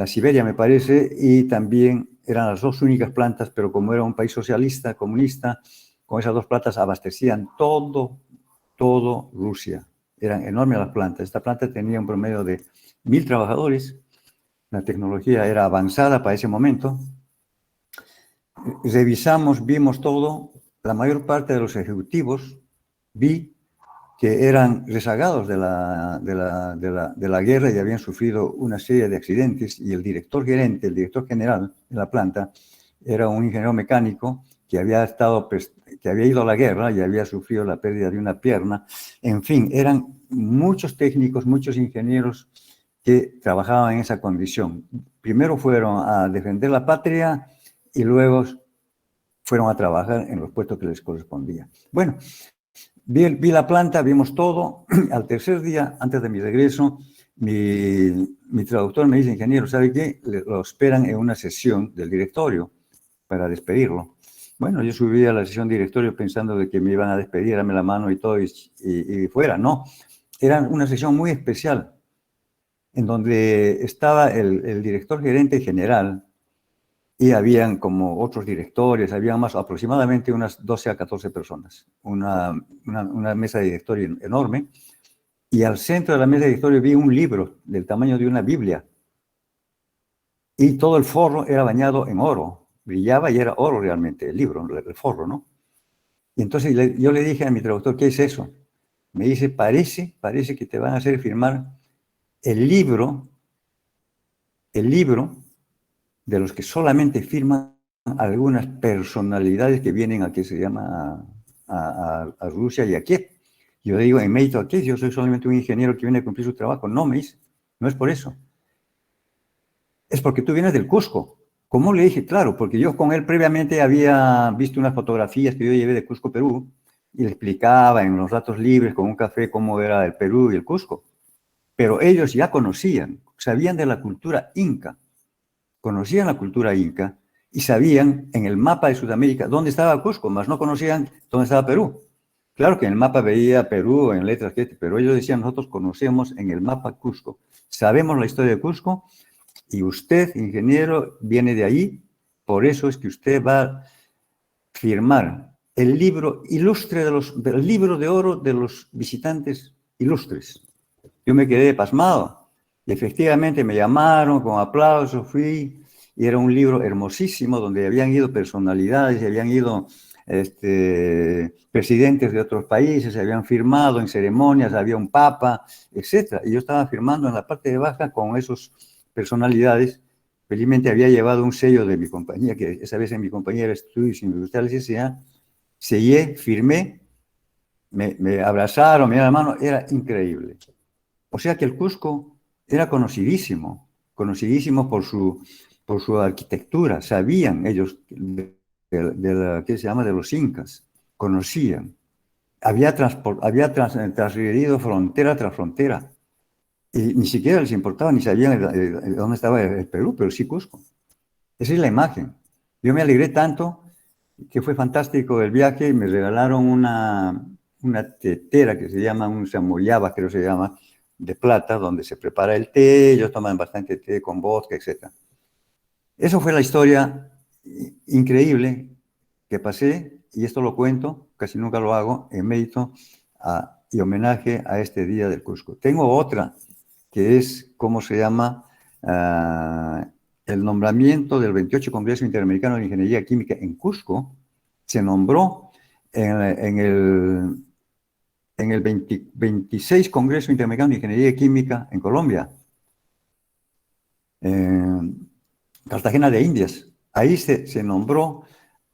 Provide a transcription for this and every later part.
la Siberia me parece, y también eran las dos únicas plantas, pero como era un país socialista, comunista, con esas dos plantas abastecían todo Rusia. Eran enormes las plantas. Esta planta tenía un promedio de 1000 trabajadores. La tecnología era avanzada para ese momento. Revisamos, vimos todo. La mayor parte de los ejecutivos vi que eran rezagados de la guerra y habían sufrido una serie de accidentes, y el director gerente, el director general de la planta, era un ingeniero mecánico que había ido a la guerra y había sufrido la pérdida de una pierna. En fin, eran muchos técnicos, muchos ingenieros que trabajaban en esa condición. Primero fueron a defender la patria y luego fueron a trabajar en los puestos que les correspondía. Bueno, vi la planta, vimos todo. Al tercer día, antes de mi regreso, mi traductor me dice: ingeniero, ¿sabe qué? Lo esperan en una sesión del directorio para despedirlo. Bueno, yo subí a la sesión directorio pensando de que me iban a despedir, darme la mano y todo, y fuera. No, era una sesión muy especial, en donde estaba el director gerente general, y habían como otros directores, había más, aproximadamente unas 12 a 14 personas, una mesa de directorio enorme, y al centro de la mesa de directorio vi un libro del tamaño de una Biblia, y todo el forro era bañado en oro, brillaba y era oro realmente, el libro, el forro, ¿no? Y entonces yo le dije a mi traductor: ¿qué es eso? Me dice: parece que te van a hacer firmar el libro de los que solamente firman algunas personalidades que vienen aquí, se llama a Rusia y a Kiev. Yo le digo: en mérito a qué, yo soy solamente un ingeniero que viene a cumplir su trabajo. No, me dice, no es por eso. Es porque tú vienes del Cusco. ¿Cómo? Le dije: claro, porque yo con él previamente había visto unas fotografías que yo llevé de Cusco, Perú, y le explicaba en los ratos libres con un café cómo era el Perú y el Cusco. Pero ellos ya conocían, sabían de la cultura inca, conocían la cultura inca y sabían en el mapa de Sudamérica dónde estaba Cusco, mas no conocían dónde estaba Perú. Claro que en el mapa veía Perú en letras, pero ellos decían: nosotros conocemos en el mapa Cusco, sabemos la historia de Cusco, y usted, ingeniero, viene de ahí, por eso es que usted va a firmar el libro ilustre del libro de oro de los visitantes ilustres. Yo me quedé pasmado. Y efectivamente me llamaron con aplausos, fui, y era un libro hermosísimo donde habían ido personalidades, habían ido presidentes de otros países, se habían firmado en ceremonias, había un papa, etc. Y yo estaba firmando en la parte de baja con esas personalidades. Felizmente había llevado un sello de mi compañía, que esa vez en mi compañía era Estudios Industriales S.A. Sellé, firmé, me abrazaron, me dieron la mano, era increíble. O sea que el Cusco era conocidísimo por su arquitectura. Sabían ellos ¿qué se llama? De los incas. Conocían. Había transgredido frontera tras frontera. Y ni siquiera les importaba, ni sabían dónde estaba el Perú, pero sí Cusco. Esa es la imagen. Yo me alegré tanto que fue fantástico el viaje. Me regalaron una tetera que se llama, un samoyaba, creo que se llama, de plata, donde se prepara el té. Ellos toman bastante té con vodka, etc. Eso fue la historia increíble que pasé, y esto lo cuento, casi nunca lo hago, en mérito y homenaje a este Día del Cusco. Tengo otra, que es, ¿cómo se llama? El nombramiento del 28 Congreso Interamericano de Ingeniería Química en Cusco. Se nombró en el 26 Congreso Interamericano de Ingeniería Química en Colombia, Cartagena de Indias. Ahí se nombró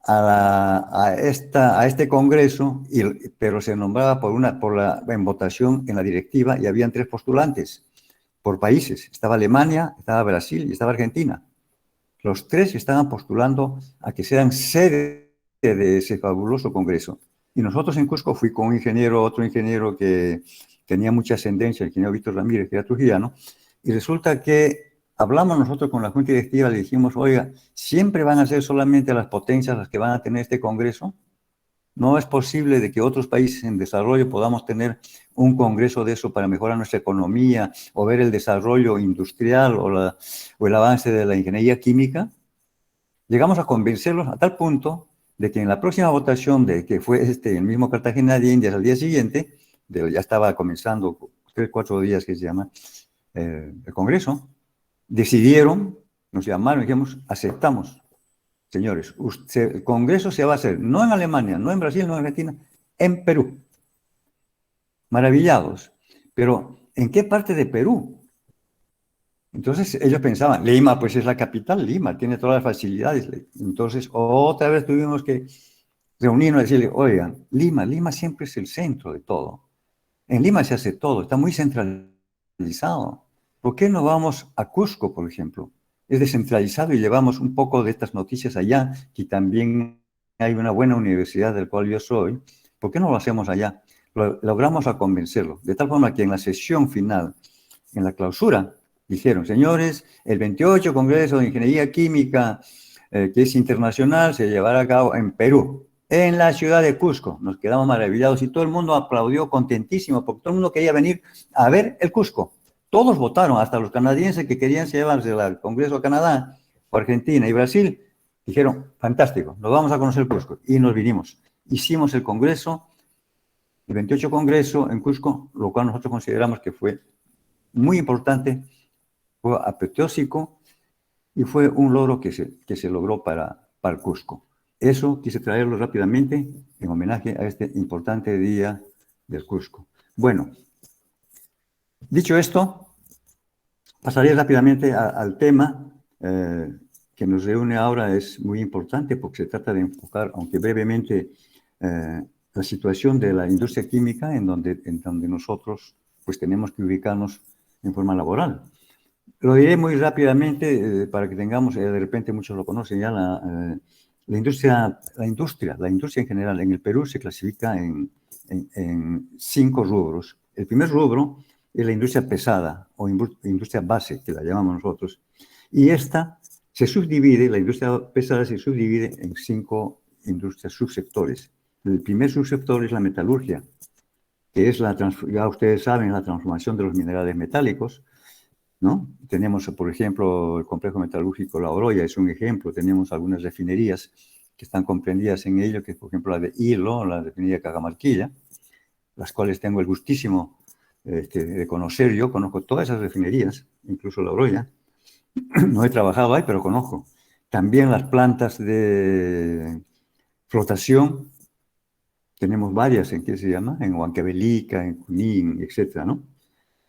a este congreso, pero se nombraba en votación en la directiva, y habían 3 postulantes por países. Estaba Alemania, estaba Brasil y estaba Argentina. Los 3 estaban postulando a que sean sede de ese fabuloso congreso. Y nosotros en Cusco, fui con otro ingeniero que tenía mucha ascendencia, el ingeniero Víctor Ramírez, que era trujillano, y resulta que hablamos nosotros con la junta directiva, le dijimos: oiga, ¿siempre van a ser solamente las potencias las que van a tener este congreso? No es posible de que otros países en desarrollo podamos tener un congreso de eso para mejorar nuestra economía o ver el desarrollo industrial o el avance de la ingeniería química. Llegamos a convencerlos a tal punto de que en la próxima votación, de que fue el mismo Cartagena de Indias al día siguiente, ya estaba comenzando 3, 4 días que se llama el Congreso, decidieron, nos llamaron y dijimos, aceptamos, señores, el Congreso se va a hacer no en Alemania, no en Brasil, no en Argentina, en Perú. Maravillados. Pero, ¿en qué parte de Perú? Entonces ellos pensaban, Lima pues es la capital, Lima tiene todas las facilidades. Entonces otra vez tuvimos que reunirnos y decirle, oigan, Lima siempre es el centro de todo. En Lima se hace todo, está muy centralizado. ¿Por qué no vamos a Cusco, por ejemplo? Es descentralizado y llevamos un poco de estas noticias allá, que también hay una buena universidad del cual yo soy. ¿Por qué no lo hacemos allá? Logramos a convencerlo, de tal forma que en la sesión final, en la clausura, dijeron, señores, el 28 Congreso de Ingeniería Química, que es internacional, se llevará a cabo en Perú, en la ciudad de Cusco. Nos quedamos maravillados y todo el mundo aplaudió contentísimo, porque todo el mundo quería venir a ver el Cusco. Todos votaron, hasta los canadienses que querían llevarse al Congreso de Canadá, o Argentina y Brasil, dijeron, fantástico, nos vamos a conocer el Cusco. Y nos vinimos. Hicimos el Congreso, el 28 Congreso en Cusco, lo cual nosotros consideramos que fue muy importante, fue apoteósico y fue un logro que se logró para el Cusco. Eso quise traerlo rápidamente en homenaje a este importante día del Cusco. Bueno, dicho esto, pasaré rápidamente al tema que nos reúne ahora. Es muy importante porque se trata de enfocar, aunque brevemente, la situación de la industria química en donde nosotros pues, tenemos que ubicarnos en forma laboral. Lo diré muy rápidamente para que tengamos, de repente muchos lo conocen ya, la industria en general en el Perú se clasifica en 5 rubros. El primer rubro es la industria pesada o industria base, que la llamamos nosotros. Y esta se subdivide, la industria pesada se subdivide en 5 industrias subsectores. El primer subsector es la metalurgia, que es ya ustedes saben, la transformación de los minerales metálicos, ¿no? Tenemos, por ejemplo, el complejo metalúrgico La Oroya, es un ejemplo. Tenemos algunas refinerías que están comprendidas en ello, que es, por ejemplo, la de Hilo, la refinería Cajamarquilla, las cuales tengo el gustísimo de conocer. Yo conozco todas esas refinerías, incluso La Oroya. No he trabajado ahí, pero conozco. También las plantas de flotación, tenemos varias en, ¿qué se llama? En Huancavelica, en Junín, etcétera, ¿no?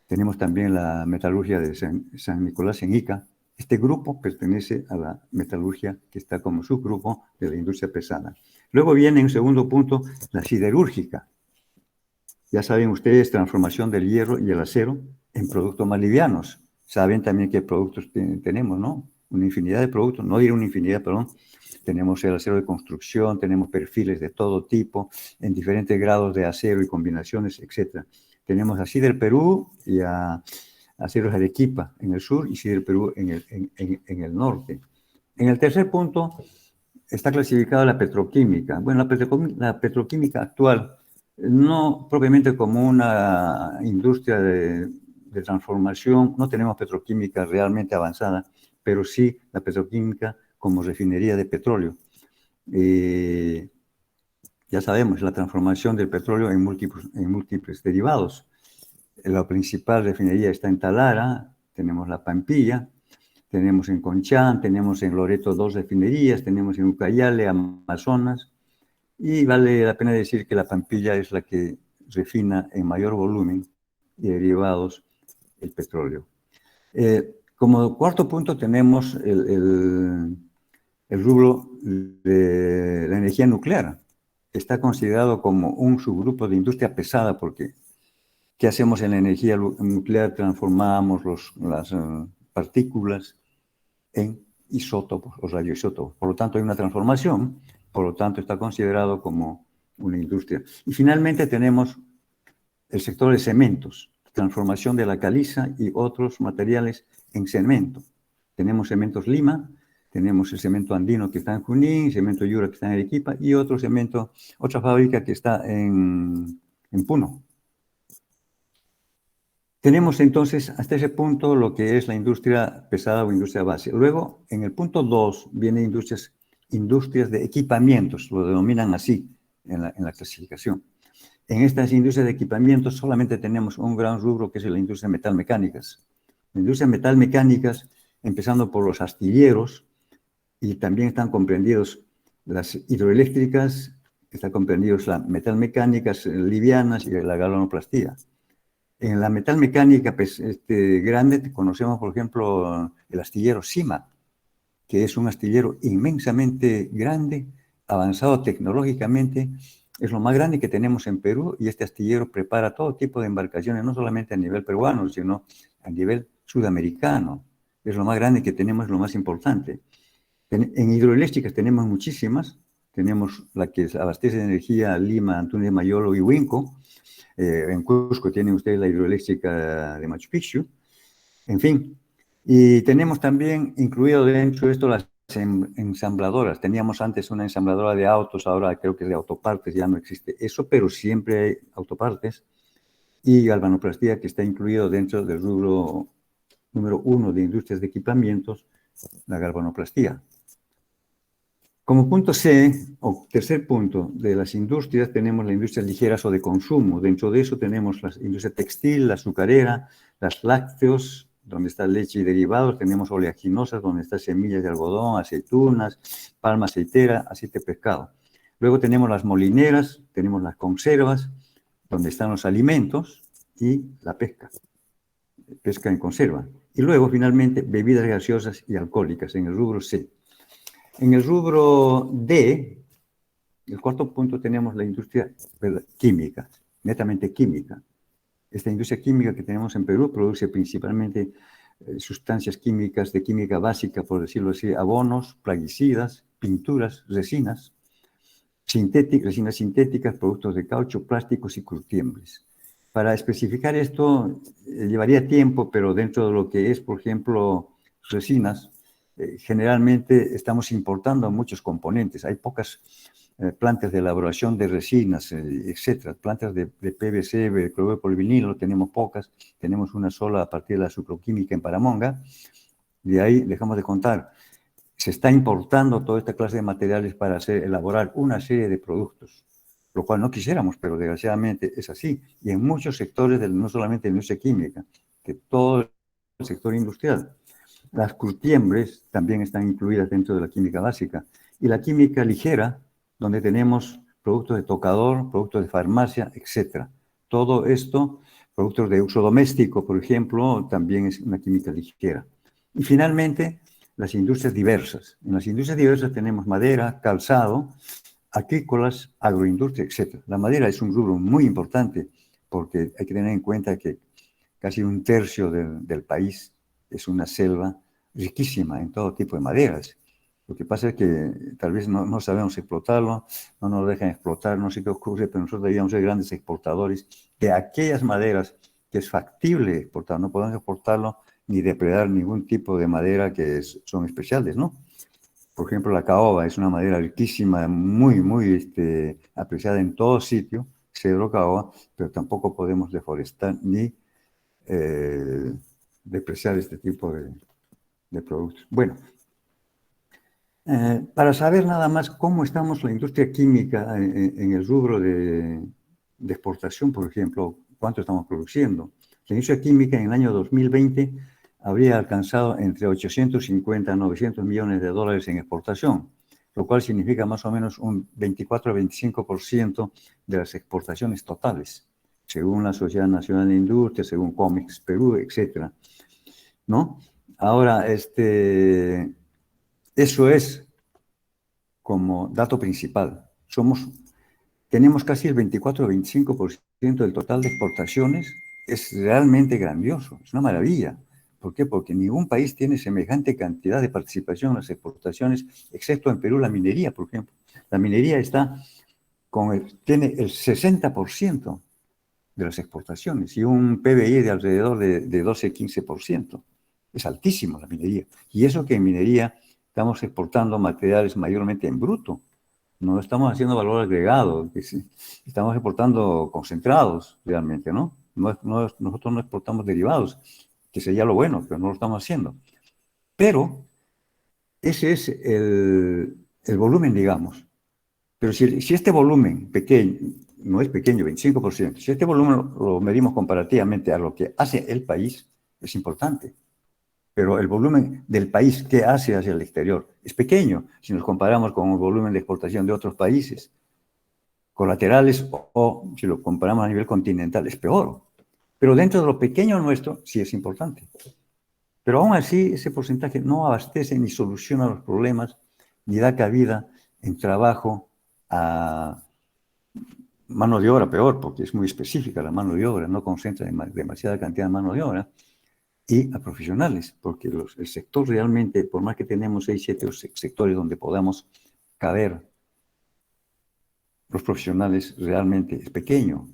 Tenemos también la metalurgia de San Nicolás en Ica. Este grupo pertenece a la metalurgia que está como subgrupo de la industria pesada. Luego viene, en segundo punto, la siderúrgica. Ya saben ustedes, transformación del hierro y el acero en productos más livianos. Saben también qué productos tenemos, ¿no? Una infinidad de productos, no diré una infinidad, perdón. Tenemos el acero de construcción, tenemos perfiles de todo tipo, en diferentes grados de acero y combinaciones, etcétera. Tenemos a Sider Perú y a Aceros Arequipa en el sur y Sider Perú en el norte. En el tercer punto está clasificada la petroquímica. Bueno, la petroquímica actual, no propiamente como una industria de transformación, no tenemos petroquímica realmente avanzada, pero sí la petroquímica como refinería de petróleo. Ya sabemos, la transformación del petróleo en múltiples derivados. La principal refinería está en Talara, tenemos la Pampilla, tenemos en Conchán, tenemos en Loreto 2 refinerías, tenemos en Ucayale, Amazonas, y vale la pena decir que la Pampilla es la que refina en mayor volumen de derivados el petróleo. Como cuarto punto tenemos el rubro de la energía nuclear. Está considerado como un subgrupo de industria pesada porque ¿qué hacemos en la energía nuclear? Transformamos las partículas en isótopos o radioisótopos. Por lo tanto, hay una transformación, por lo tanto, está considerado como una industria. Y finalmente tenemos el sector de cementos, transformación de la caliza y otros materiales en cemento. Tenemos Cementos Lima, Tenemos el cemento andino que está en Junín, cemento Yura que está en Arequipa y otro cemento, otra fábrica que está en Puno. Tenemos entonces hasta ese punto lo que es la industria pesada o industria base. Luego, en el punto 2 vienen industrias de equipamientos, lo denominan así en la clasificación. En estas industrias de equipamientos solamente tenemos un gran rubro que es la industria metalmecánicas. La industria metalmecánicas, empezando por los astilleros, y también están comprendidos las hidroeléctricas, están comprendidos las metalmecánicas livianas y la galvanoplastía. En la metalmecánica pues, grande conocemos, por ejemplo, el astillero Sima, que es un astillero inmensamente grande, avanzado tecnológicamente, es lo más grande que tenemos en Perú y este astillero prepara todo tipo de embarcaciones, no solamente a nivel peruano, sino a nivel sudamericano. Es lo más grande que tenemos, es lo más importante. En hidroeléctricas tenemos muchísimas. Tenemos la que abastece de energía Lima, Antunes, Mayolo y Huinco. En Cusco tiene usted la hidroeléctrica de Machu Picchu. En fin. Y tenemos también incluido dentro de esto las ensambladoras. Teníamos antes una ensambladora de autos, ahora creo que de autopartes ya no existe eso, pero siempre hay autopartes. Y galvanoplastía que está incluido dentro del rubro número 1 de industrias de equipamientos, la galvanoplastía. Como punto C, o tercer punto, de las industrias tenemos las industrias ligeras o de consumo. Dentro de eso tenemos la industria textil, la azucarera, las lácteos, donde está leche y derivados, tenemos oleaginosas, donde está semillas de algodón, aceitunas, palma aceitera, aceite de pescado. Luego tenemos las molineras, tenemos las conservas, donde están los alimentos y la pesca en conserva. Y luego, finalmente, bebidas gaseosas y alcohólicas en el rubro C. En el rubro D, el cuarto punto, tenemos la industria química, netamente química. Esta industria química que tenemos en Perú produce principalmente sustancias químicas de química básica, por decirlo así, abonos, plaguicidas, pinturas, resinas sintéticas, productos de caucho, plásticos y curtiembres. Para especificar esto llevaría tiempo, pero dentro de lo que es, por ejemplo, resinas, generalmente estamos importando muchos componentes. Hay pocas plantas de elaboración de resinas, etcétera. Plantas de PVC, de cloruro de polivinilo, tenemos pocas. Tenemos una sola a partir de la sucroquímica en Paramonga. De ahí dejamos de contar. Se está importando toda esta clase de materiales para elaborar una serie de productos, lo cual no quisiéramos, pero desgraciadamente es así. Y en muchos sectores, no solamente en la industria química, que todo el sector industrial. Las curtiembres también están incluidas dentro de la química básica. Y la química ligera, donde tenemos productos de tocador, productos de farmacia, etc. Todo esto, productos de uso doméstico, por ejemplo, también es una química ligera. Y finalmente, las industrias diversas. En las industrias diversas tenemos madera, calzado, agrícolas, agroindustria, etc. La madera es un rubro muy importante porque hay que tener en cuenta que casi un tercio del país es una selva riquísima en todo tipo de maderas. Lo que pasa es que tal vez no sabemos explotarlo, no nos dejan explotar, no sé qué ocurre, pero nosotros deberíamos ser grandes exportadores de aquellas maderas que es factible exportar. No podemos exportarlo ni depredar ningún tipo de madera que son especiales, ¿no? Por ejemplo, la caoba es una madera riquísima, muy, muy apreciada en todo sitio, cedro caoba, pero tampoco podemos deforestar ni depreciar este tipo de productos. Bueno, para saber nada más cómo estamos la industria química en el rubro de exportación, por ejemplo, cuánto estamos produciendo. La industria química en el año 2020 habría alcanzado entre 850 a 900 millones de dólares en exportación, lo cual significa más o menos un 24 a 25% de las exportaciones totales, según la Sociedad Nacional de Industria, según Comex Perú, etc. ¿No? Ahora, eso es como dato principal. Tenemos casi el 24 o 25% del total de exportaciones. Es realmente grandioso, es una maravilla. ¿Por qué? Porque ningún país tiene semejante cantidad de participación en las exportaciones, excepto en Perú la minería, por ejemplo. La minería tiene el 60% de las exportaciones y un PBI de alrededor de 12-15%. Es altísimo la minería. Y eso que en minería estamos exportando materiales mayormente en bruto. No estamos haciendo valor agregado, estamos exportando concentrados realmente, ¿no? Nosotros no exportamos derivados, que sería lo bueno, pero no lo estamos haciendo. Pero ese es el volumen, digamos. Pero si este volumen pequeño, no es pequeño, 25%, si este volumen lo medimos comparativamente a lo que hace el país, es importante. Pero el volumen del país que hace hacia el exterior es pequeño si nos comparamos con el volumen de exportación de otros países colaterales o si lo comparamos a nivel continental es peor. Pero dentro de lo pequeño nuestro sí es importante. Pero aún así ese porcentaje no abastece ni soluciona los problemas ni da cabida en trabajo a mano de obra, peor, porque es muy específica la mano de obra, no concentra demasiada cantidad de mano de obra, y a profesionales, porque el sector realmente, por más que tenemos 6, 7 sectores donde podamos caber, los profesionales realmente es pequeño.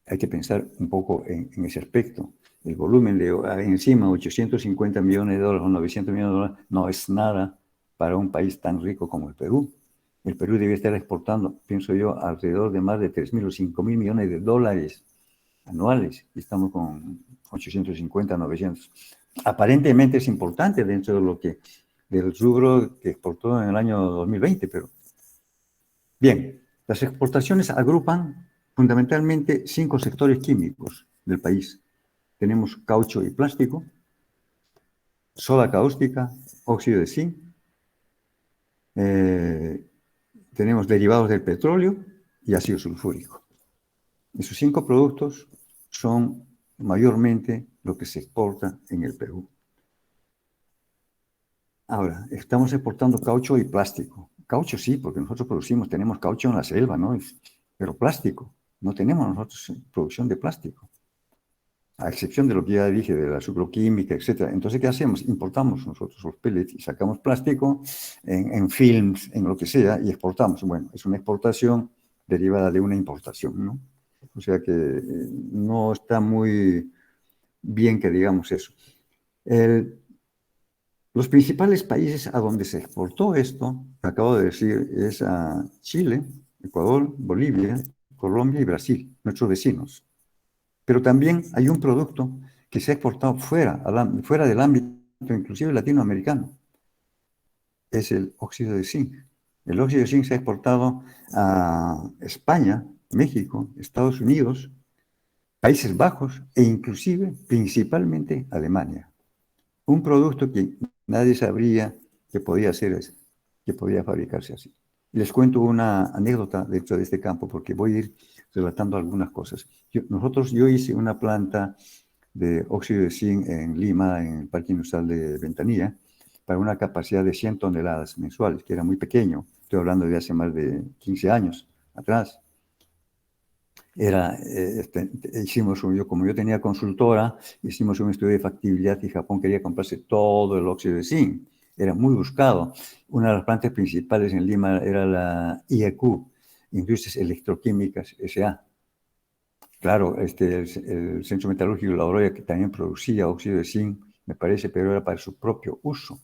Hay que pensar un poco en ese aspecto. El volumen de encima, 850 millones de dólares o 900 millones de dólares, no es nada para un país tan rico como el Perú. El Perú debe estar exportando, pienso yo, alrededor de más de 3.000 o 5.000 millones de dólares anuales. Y estamos con 850, 900. Aparentemente es importante dentro de lo que, del rubro que exportó en el año 2020, pero bien, las exportaciones agrupan fundamentalmente 5 sectores químicos del país. Tenemos caucho y plástico, soda cáustica, óxido de zinc, tenemos derivados del petróleo y ácido sulfúrico. Esos 5 productos son mayormente lo que se exporta en el Perú. Ahora, estamos exportando caucho y plástico. Caucho sí, porque nosotros producimos, tenemos caucho en la selva, ¿no? Pero plástico, no tenemos nosotros producción de plástico. A excepción de lo que ya dije, de la sucroquímica, etc. Entonces, ¿qué hacemos? Importamos nosotros los pellets y sacamos plástico en films, en lo que sea, y exportamos. Bueno, es una exportación derivada de una importación, ¿no? O sea que no está muy bien que digamos eso. Los principales países a donde se exportó esto, que acabo de decir, es a Chile, Ecuador, Bolivia, Colombia y Brasil, nuestros vecinos. Pero también hay un producto que se ha exportado fuera del ámbito, inclusive latinoamericano, es el óxido de zinc. El óxido de zinc se ha exportado a España, México, Estados Unidos, Países Bajos e inclusive, principalmente, Alemania. Un producto que nadie sabría que podía ser así, que podía fabricarse así. Les cuento una anécdota dentro de este campo porque voy a ir relatando algunas cosas. Yo hice una planta de óxido de zinc en Lima, en el Parque Industrial de Ventanilla, para una capacidad de 100 toneladas mensuales, que era muy pequeño. Estoy hablando de hace más de 15 años atrás. Como yo tenía consultora, hicimos un estudio de factibilidad y Japón quería comprarse todo el óxido de zinc. Era muy buscado. Una de las plantas principales en Lima era la IEQ, Industrias Electroquímicas S.A. Claro, el Centro Metalúrgico de La Oroya, que también producía óxido de zinc, me parece, pero era para su propio uso.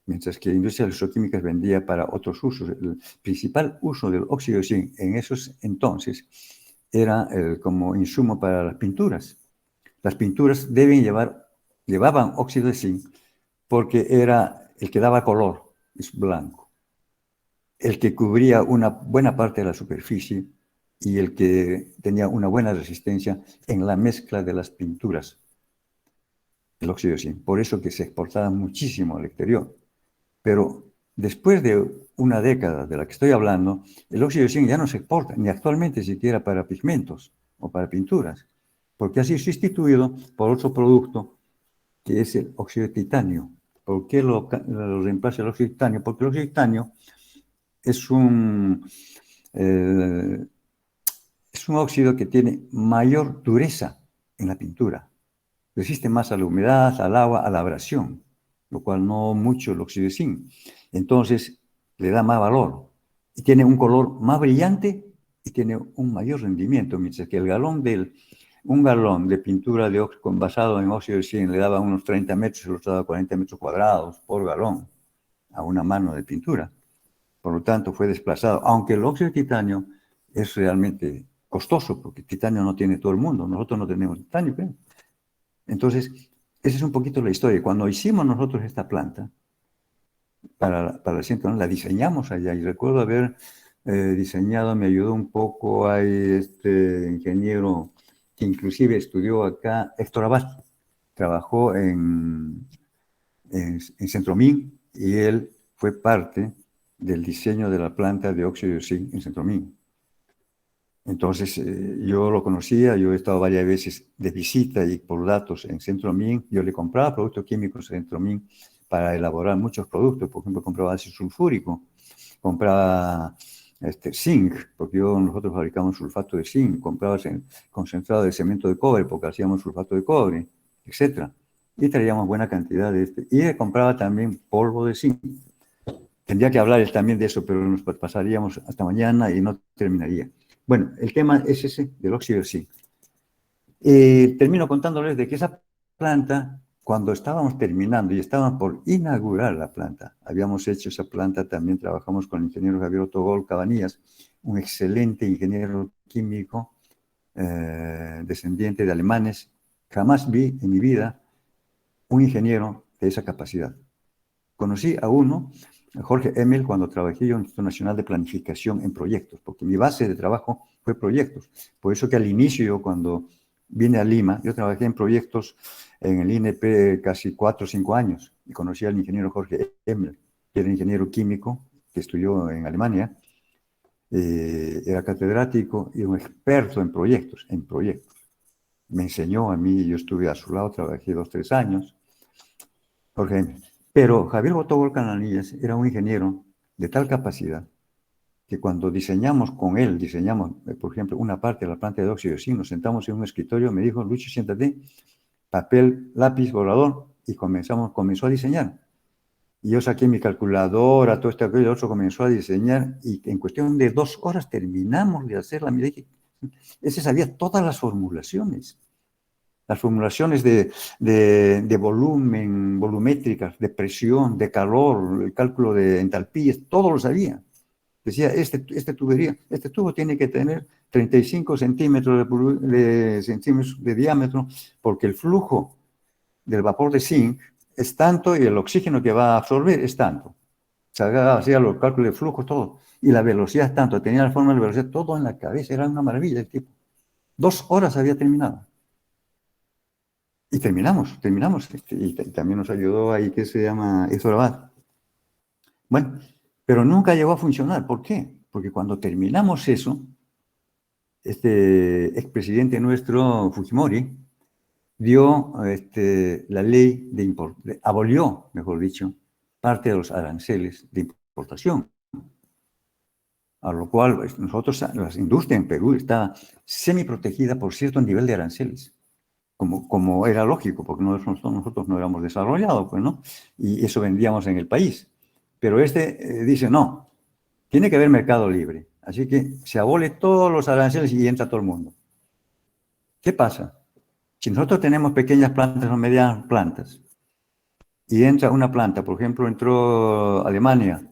Mientras que Industrias Electroquímicas vendía para otros usos. El principal uso del óxido de zinc en esos entonces era como insumo para las pinturas. Las pinturas llevaban óxido de zinc porque era el que daba color, es blanco, el que cubría una buena parte de la superficie y el que tenía una buena resistencia en la mezcla de las pinturas, el óxido de zinc. Por eso que se exportaba muchísimo al exterior. Pero después de una década de la que estoy hablando, el óxido de zinc ya no se exporta, ni actualmente siquiera para pigmentos o para pinturas, porque ha sido sustituido por otro producto que es el óxido de titanio. ¿Por qué lo reemplaza el óxido de titanio? Porque el óxido de titanio es es un óxido que tiene mayor dureza en la pintura. Resiste más a la humedad, al agua, a la abrasión, lo cual no mucho el óxido de zinc. Entonces, le da más valor. Y tiene un color más brillante y tiene un mayor rendimiento, mientras que un galón de pintura basado en óxido de zinc le daba unos 30 metros, el otro daba 40 metros cuadrados por galón. a una mano de pintura. Por lo tanto, fue desplazado. Aunque el óxido de titanio es realmente costoso, porque titanio no tiene todo el mundo. Nosotros no tenemos titanio, creo. Entonces, esa es un poquito la historia. Cuando hicimos nosotros esta planta, para el asiento, ¿no? La diseñamos allá. Y recuerdo haber diseñado, me ayudó un poco, hay este ingeniero que inclusive estudió acá, Héctor Abad, trabajó en Centromín y él fue parte del diseño de la planta de óxido de zinc en Centromín. Entonces, yo lo conocía, yo he estado varias veces de visita y por datos en Centromín. Yo le compraba productos químicos en Centromín para elaborar muchos productos. Por ejemplo, compraba ácido sulfúrico, compraba zinc, porque nosotros fabricamos sulfato de zinc, compraba concentrado de cemento de cobre, porque hacíamos sulfato de cobre, etc. Y traíamos buena cantidad de Y compraba también polvo de zinc. Tendría que hablar también de eso, pero nos pasaríamos hasta mañana y no terminaría. Bueno, el tema es ese del óxido de zinc. Termino contándoles de que esa planta, cuando estábamos terminando y estábamos por inaugurar la planta, habíamos hecho esa planta, también trabajamos con el ingeniero Javier Otogol Cabanillas, un excelente ingeniero químico, descendiente de alemanes. Jamás vi en mi vida un ingeniero de esa capacidad. Conocí a uno, Jorge Emil, cuando trabajé yo en el Instituto Nacional de Planificación en proyectos, porque mi base de trabajo fue proyectos. Por eso que al inicio, cuando vine a Lima, yo trabajé en proyectos en el INP casi 4 o 5 años y conocí al ingeniero Jorge Emil, que era ingeniero químico, que estudió en Alemania, era catedrático y un experto en proyectos, Me enseñó a mí, yo estuve a su lado, trabajé 2 o 3 años, Jorge Emil. Pero Javier Botogol Cananillas era un ingeniero de tal capacidad que cuando diseñamos con él, por ejemplo, una parte de la planta de óxido de zinc, nos sentamos en un escritorio, me dijo, Lucho, siéntate, papel, lápiz, borrador, y comenzó a diseñar. Y yo saqué mi calculadora, todo este aquello, otro comenzó a diseñar, y en cuestión de 2 horas terminamos de hacer la medida. Ese sabía todas las formulaciones de volumen, volumétricas, de presión, de calor, el cálculo de entalpías, todo lo sabía. Decía, este tubo tiene que tener 35 centímetros de diámetro, porque el flujo del vapor de zinc es tanto y el oxígeno que va a absorber es tanto. Hacía los cálculos de flujo, todo. Y la velocidad es tanto, tenía la forma de la velocidad, todo en la cabeza, era una maravilla el tipo. 2 horas había terminado. Y terminamos. Y también nos ayudó ahí que se llama Ezorabad. Bueno, pero nunca llegó a funcionar. ¿Por qué? Porque cuando terminamos eso, este expresidente nuestro, Fujimori, dio la ley abolió, mejor dicho, parte de los aranceles de importación. A lo cual nosotros, la industria en Perú está semi-protegida por cierto nivel de aranceles. Como era lógico, porque nosotros no éramos desarrollados, pues, ¿no? Y eso vendíamos en el país. Pero dice, no, tiene que haber mercado libre. Así que se abole todos los aranceles y entra todo el mundo. ¿Qué pasa? Si nosotros tenemos pequeñas plantas o medianas plantas, y entra una planta, por ejemplo, entró Alemania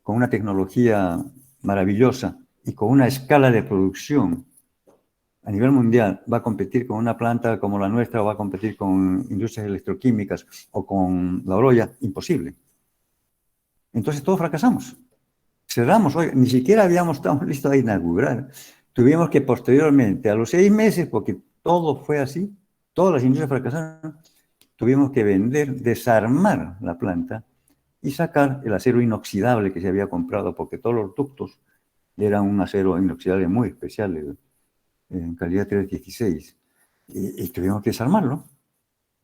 con una tecnología maravillosa y con una escala de producción a nivel mundial, va a competir con una planta como la nuestra o va a competir con industrias electroquímicas o con la Oroya, imposible. Entonces todos fracasamos. Cerramos, oye, ni siquiera estado listos a inaugurar. Tuvimos que posteriormente, a los 6 meses, porque todo fue así, todas las industrias fracasaron, tuvimos que desarmar la planta y sacar el acero inoxidable que se había comprado, porque todos los ductos eran un acero inoxidable muy especial, en calidad 316, y tuvimos que desarmarlo.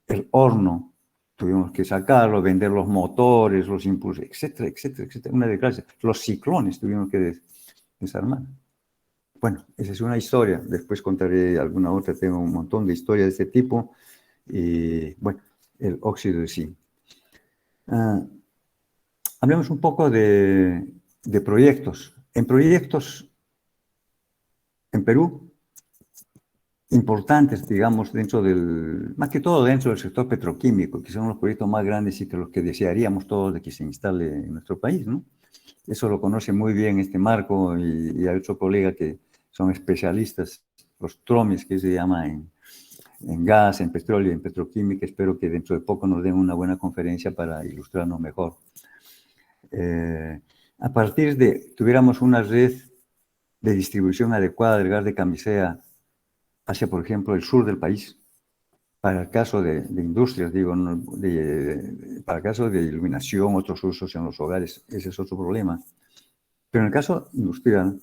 El horno, tuvimos que sacarlo, vender los motores, los impulsos, etcétera, etcétera, etcétera. Una desgracia. Los ciclones tuvimos que desarmar. Bueno, esa es una historia. Después contaré alguna otra. Tengo un montón de historias de este tipo. Y bueno, el óxido de zinc. Hablemos un poco de proyectos. En proyectos en Perú, importantes, digamos, más que todo dentro del sector petroquímico, que son los proyectos más grandes y que los que desearíamos todos de que se instale en nuestro país, ¿no? Eso lo conoce muy bien este Marco y hay otro colega que son especialistas, los TROMIS, que se llama en gas, en petróleo, en petroquímica. Espero que dentro de poco nos den una buena conferencia para ilustrarnos mejor. A partir de, tuviéramos una red de distribución adecuada del gas de camisea hacia, por ejemplo, el sur del país, para el caso de industrias, digo, para el caso de iluminación, otros usos en los hogares, ese es otro problema. Pero en el caso industrial,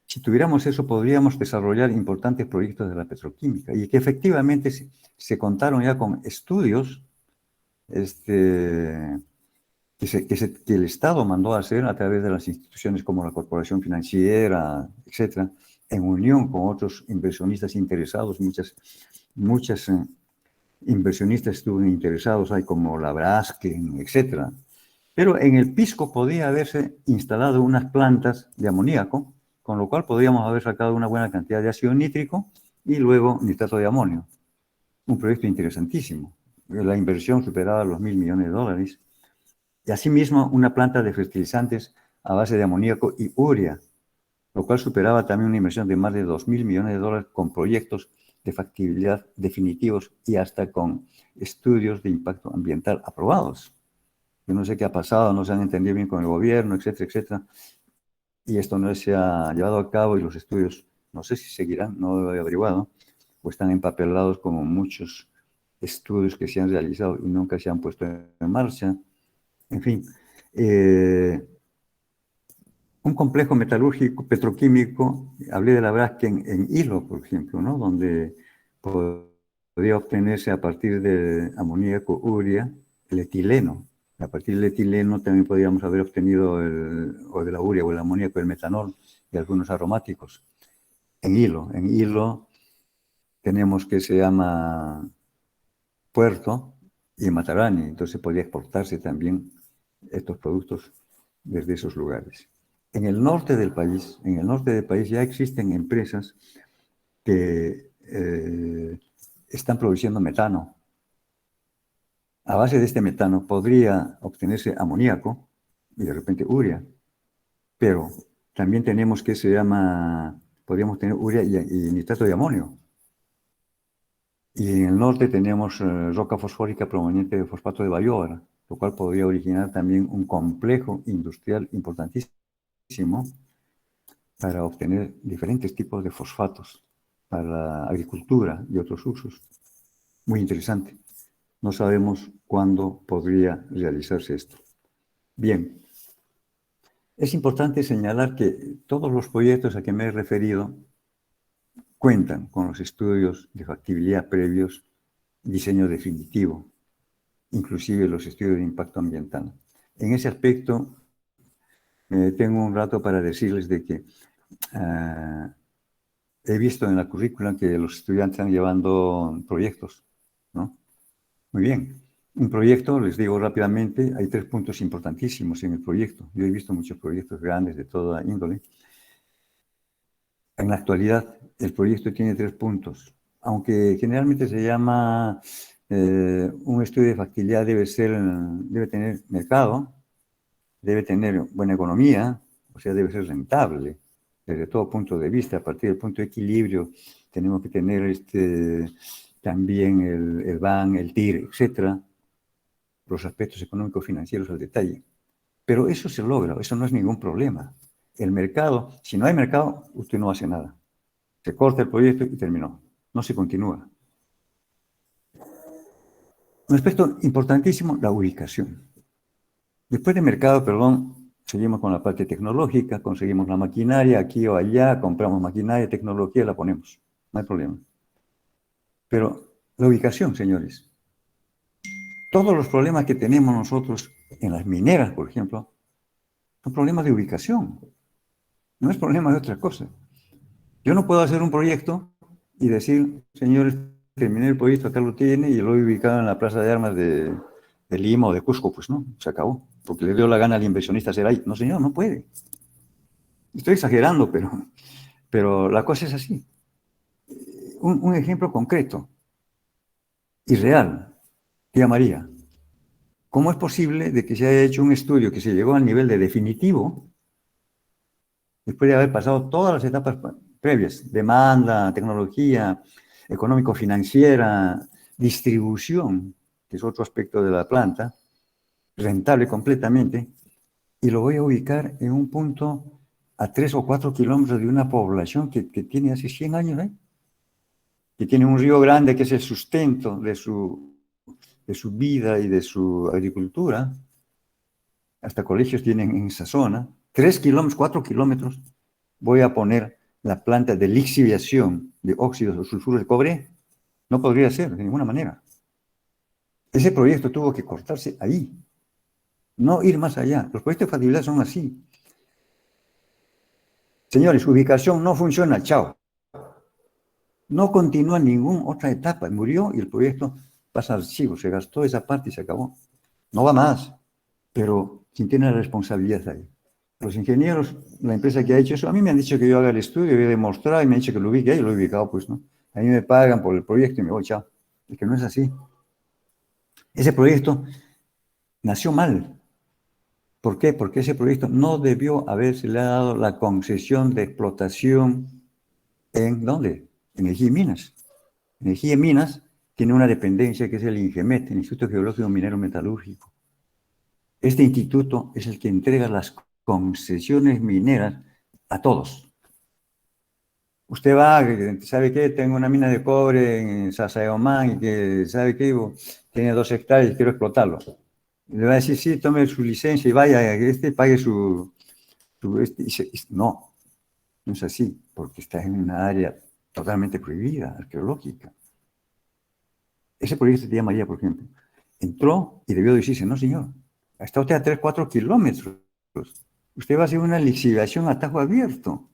si tuviéramos eso, podríamos desarrollar importantes proyectos de la petroquímica y que efectivamente se contaron ya con estudios que el Estado mandó a hacer a través de las instituciones como la Corporación Financiera, etcétera, en unión con otros inversionistas interesados, muchas inversionistas estuvieron interesados, hay como la Braskem, etcétera. Pero en el Pisco podía haberse instalado unas plantas de amoníaco, con lo cual podríamos haber sacado una buena cantidad de ácido nítrico y luego nitrato de amonio. Un proyecto interesantísimo. La inversión superaba los $1.000 millones. Y asimismo, una planta de fertilizantes a base de amoníaco y urea, lo cual superaba también una inversión de más de $2.000 millones con proyectos de factibilidad definitivos y hasta con estudios de impacto ambiental aprobados. Yo no sé qué ha pasado, no se han entendido bien con el gobierno, etcétera, etcétera. Y esto no se ha llevado a cabo y los estudios, no sé si seguirán, no lo he averiguado, o están empapelados como muchos estudios que se han realizado y nunca se han puesto en marcha. En fin, un complejo metalúrgico, petroquímico, hablé de la Braskem en Hilo, por ejemplo, ¿no? Donde podría obtenerse a partir de amoníaco, urea, el etileno. A partir del etileno también podríamos haber obtenido o de la urea o el amoníaco, el metanol y algunos aromáticos. En Hilo tenemos que se llama Puerto y Matarani, entonces podría exportarse también estos productos desde esos lugares. En el norte del país ya existen empresas que están produciendo metano. A base de este metano podría obtenerse amoníaco y de repente urea, pero también tenemos que podríamos tener urea y nitrato de amonio. Y en el norte tenemos roca fosfórica proveniente de fosfato de bayóvara, lo cual podría originar también un complejo industrial importantísimo para obtener diferentes tipos de fosfatos para la agricultura y otros usos. Muy interesante. No sabemos cuándo podría realizarse esto. Bien, es importante señalar que todos los proyectos a que me he referido cuentan con los estudios de factibilidad previos, diseño definitivo, inclusive los estudios de impacto ambiental. En ese aspecto, tengo un rato para decirles de que he visto en la currícula que los estudiantes están llevando proyectos, ¿no? Muy bien. Un proyecto, les digo rápidamente, hay 3 puntos importantísimos en el proyecto. Yo he visto muchos proyectos grandes de toda índole. En la actualidad, el proyecto tiene 3 puntos. Aunque generalmente se llama un estudio de factibilidad, debe tener mercado, debe tener buena economía, o sea, debe ser rentable desde todo punto de vista. A partir del punto de equilibrio, tenemos que tener también el BAN, el TIR, etcétera, los aspectos económicos financieros al detalle. Pero eso se logra, eso no es ningún problema. El mercado, si no hay mercado, usted no hace nada. Se corta el proyecto y terminó. No se continúa. Un aspecto importantísimo, la ubicación. Después de mercado, seguimos con la parte tecnológica, conseguimos la maquinaria aquí o allá, compramos maquinaria, tecnología, la ponemos. No hay problema. Pero la ubicación, señores. Todos los problemas que tenemos nosotros en las mineras, por ejemplo, son problemas de ubicación. No es problema de otra cosa. Yo no puedo hacer un proyecto y decir, señores, terminé el proyecto, acá lo tiene, y lo he ubicado en la plaza de armas de Lima o de Cusco. Pues no, se acabó. Porque le dio la gana al inversionista hacer ahí. No, señor, no puede. Estoy exagerando, pero la cosa es así. un ejemplo concreto y real, tía María. ¿Cómo es posible de que se haya hecho un estudio que se llegó al nivel de definitivo después de haber pasado todas las etapas previas, demanda, tecnología, económico-financiera, distribución, que es otro aspecto de la planta, rentable completamente, y lo voy a ubicar en un punto a 3 o 4 kilómetros de una población que tiene hace 100 años, que tiene un río grande que es el sustento de su vida y de su agricultura, hasta colegios tienen en esa zona, 3 kilómetros, 4 kilómetros, voy a poner la planta de lixiviación de óxidos o sulfuros de cobre. No podría ser de ninguna manera. Ese proyecto tuvo que cortarse ahí, no ir más allá. Los proyectos de factibilidad son así. Señores, ubicación no funciona, chao. No continúa ninguna otra etapa, murió y el proyecto pasa al archivo, se gastó esa parte y se acabó. No va más, pero ¿quién tiene la responsabilidad ahí? Los ingenieros, la empresa que ha hecho eso, a mí me han dicho que yo haga el estudio, voy a demostrar, y me han dicho que lo ubique ahí, lo he ubicado, pues, ¿no? A mí me pagan por el proyecto y me voy, chao. Es que no es así. Ese proyecto nació mal. ¿Por qué? Porque ese proyecto no debió haberse le dado la concesión de explotación en, ¿dónde? Energía y Minas. Energía y Minas tiene una dependencia que es el INGEMET, el Instituto Geológico Minero Metalúrgico. Este instituto es el que entrega las concesiones mineras a todos. Usted va, ¿sabe qué? Tengo una mina de cobre en Sasaeomán y que, ¿sabe qué? Tiene 2 hectáreas y quiero explotarlo. Le va a decir, sí, tome su licencia y vaya, pague su no, no es así, porque está en una área totalmente prohibida, arqueológica. Ese proyecto de María, por ejemplo, entró y debió decirse, no, señor, está usted a 3, 4 kilómetros. Usted va a hacer una lixiviación a tajo abierto.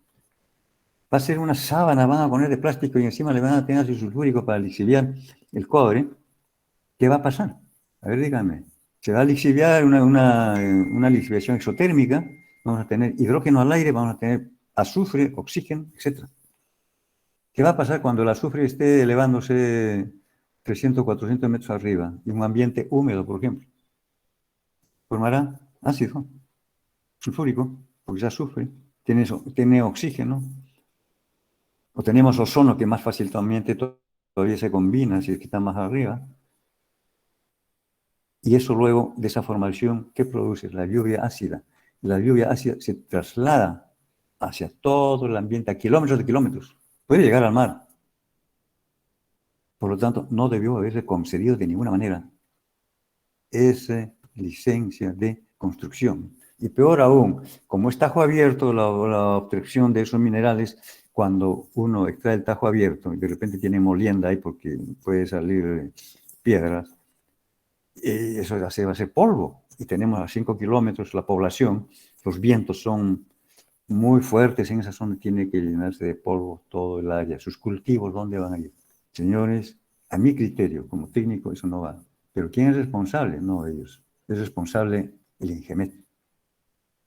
Va a ser una sábana, van a poner de plástico y encima le van a tener su sulfúrico para lixiviar el cobre. ¿Qué va a pasar? A ver, díganme. Se va a lixiviar una lixiviación exotérmica, vamos a tener hidrógeno al aire, vamos a tener azufre, oxígeno, etc. ¿Qué va a pasar cuando el azufre esté elevándose 300, 400 metros arriba, en un ambiente húmedo, por ejemplo? Formará ácido sulfúrico, porque es azufre, tiene oxígeno, o tenemos ozono, que más fácilmente todavía se combina si es que está más arriba. Y eso luego, de esa formación, ¿qué produce? La lluvia ácida. La lluvia ácida se traslada hacia todo el ambiente, a kilómetros de kilómetros. Puede llegar al mar. Por lo tanto, no debió haberse concedido de ninguna manera esa licencia de construcción. Y peor aún, como es tajo abierto la obtención de esos minerales, cuando uno extrae el tajo abierto y de repente tiene molienda ahí porque puede salir piedras, eso ya se va a hacer polvo. Y tenemos a 5 kilómetros la población, los vientos son muy fuertes en esa zona, tiene que llenarse de polvo todo el área. Sus cultivos, ¿dónde van a ir? Señores, a mi criterio, como técnico, eso no va. Pero ¿quién es responsable? No ellos. Es responsable el INGEMET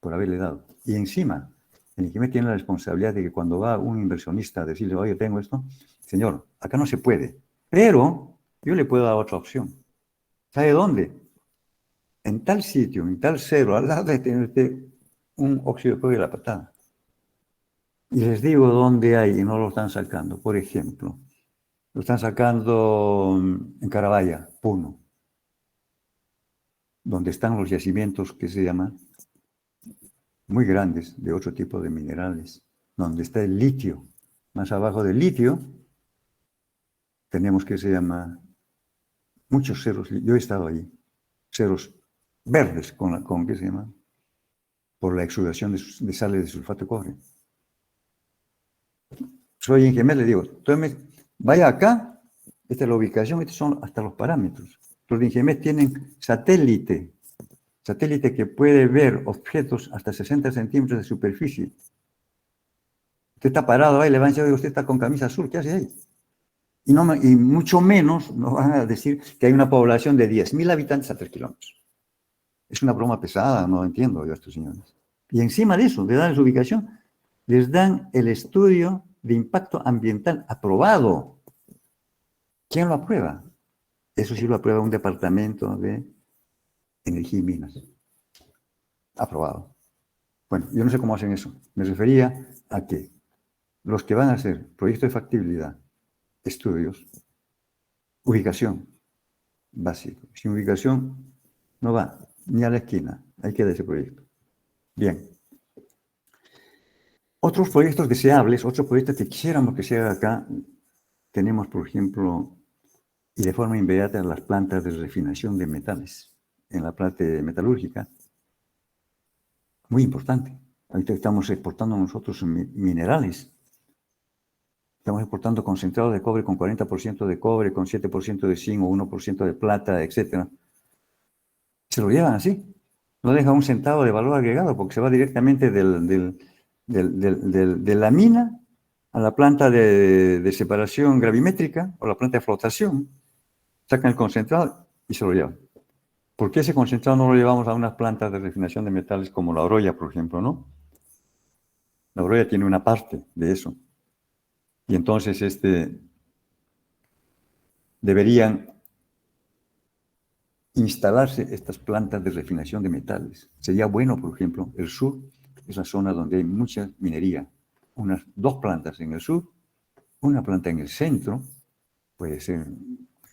por haberle dado. Y encima, el INGEMET tiene la responsabilidad de que cuando va un inversionista a decirle, oye, tengo esto, señor, acá no se puede. Pero yo le puedo dar otra opción. ¿Sabe dónde? En tal sitio, en tal cerro, al lado de tener un óxido de cobre de la patada. Y les digo dónde hay y no lo están sacando. Por ejemplo, lo están sacando en Carabaya, Puno, donde están los yacimientos que se llaman muy grandes de otro tipo de minerales, donde está el litio. Más abajo del litio tenemos que se llama muchos cerros. Yo he estado allí, cerros verdes con ¿qué se llama? Por la exudación de sales de sulfato de cobre. Soy ingeniero, le digo, vaya acá, esta es la ubicación, estos son hasta los parámetros. Los ingenieros tienen satélite que puede ver objetos hasta 60 centímetros de superficie. Usted está parado ahí, le van a decir, usted está con camisa azul, ¿qué hace ahí? Y mucho menos nos van a decir que hay una población de 10.000 habitantes a 3 kilómetros. Es una broma pesada, no entiendo yo a estos señores. Y encima de eso, le dan su ubicación, les dan el estudio de impacto ambiental aprobado. ¿Quién lo aprueba? Eso sí lo aprueba un departamento de energía y minas. Aprobado. Bueno, yo no sé cómo hacen eso. Me refería a que los que van a hacer proyectos de factibilidad, estudios, ubicación, básico. Sin ubicación no va ni a la esquina. Ahí queda ese proyecto. Bien. Otros proyectos deseables, otros proyectos que quisiéramos que se haga acá, tenemos, por ejemplo, y de forma inmediata, las plantas de refinación de metales en la planta metalúrgica. Muy importante. Ahorita estamos exportando nosotros minerales. Estamos exportando concentrado de cobre con 40% de cobre, con 7% de zinc o 1% de plata, etc. Se lo llevan así. No deja un centavo de valor agregado porque se va directamente de la mina a la planta de separación gravimétrica o la planta de flotación. Sacan el concentrado y se lo llevan. ¿Por qué ese concentrado no lo llevamos a unas plantas de refinación de metales como la Oroya, por ejemplo, no? La Oroya tiene una parte de eso. Y entonces deberían instalarse estas plantas de refinación de metales. Sería bueno, por ejemplo, el sur es la zona donde hay mucha minería. Unas 2 plantas en el sur, una planta en el centro, puede ser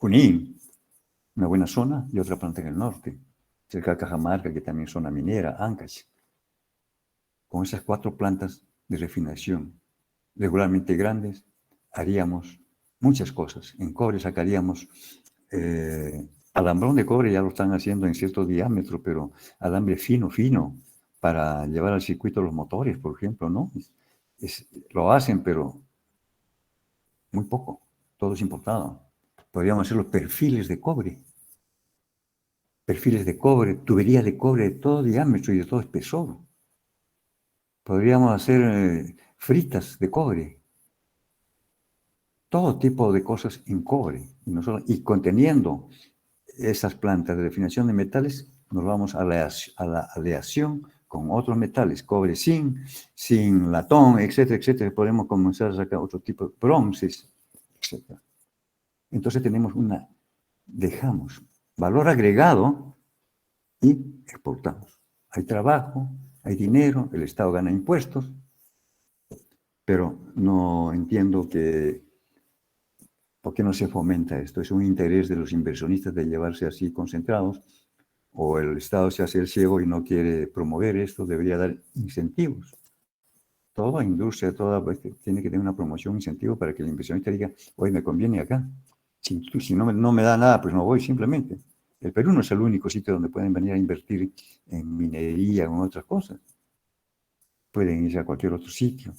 Junín, una buena zona, y otra planta en el norte, cerca de Cajamarca, que también es zona minera, Ancash. Con esas 4 plantas de refinación regularmente grandes, haríamos muchas cosas. En cobre sacaríamos alambrón de cobre, ya lo están haciendo en cierto diámetro, pero alambre fino, fino, para llevar al circuito los motores, por ejemplo, ¿no? Lo hacen, pero muy poco. Todo es importado. Podríamos hacer los perfiles de cobre, tubería de cobre de todo diámetro y de todo espesor. Podríamos hacer fritas de cobre, todo tipo de cosas en cobre, y conteniendo esas plantas de refinación de metales, nos vamos a la aleación con otros metales, cobre, zinc, latón, etcétera, etcétera. Podemos comenzar a sacar otro tipo de bronces, etcétera. Entonces dejamos valor agregado y exportamos. Hay trabajo, hay dinero, el Estado gana impuestos, pero no entiendo por qué no se fomenta esto. Es un interés de los inversionistas de llevarse así concentrados, o el Estado se hace el ciego y no quiere promover esto, debería dar incentivos. Toda industria, tiene que tener una promoción, un incentivo para que el inversionista diga, oye, me conviene acá. Si no me da nada, pues no voy simplemente. El Perú no es el único sitio donde pueden venir a invertir en minería o en otras cosas. Pueden irse a cualquier otro sitio.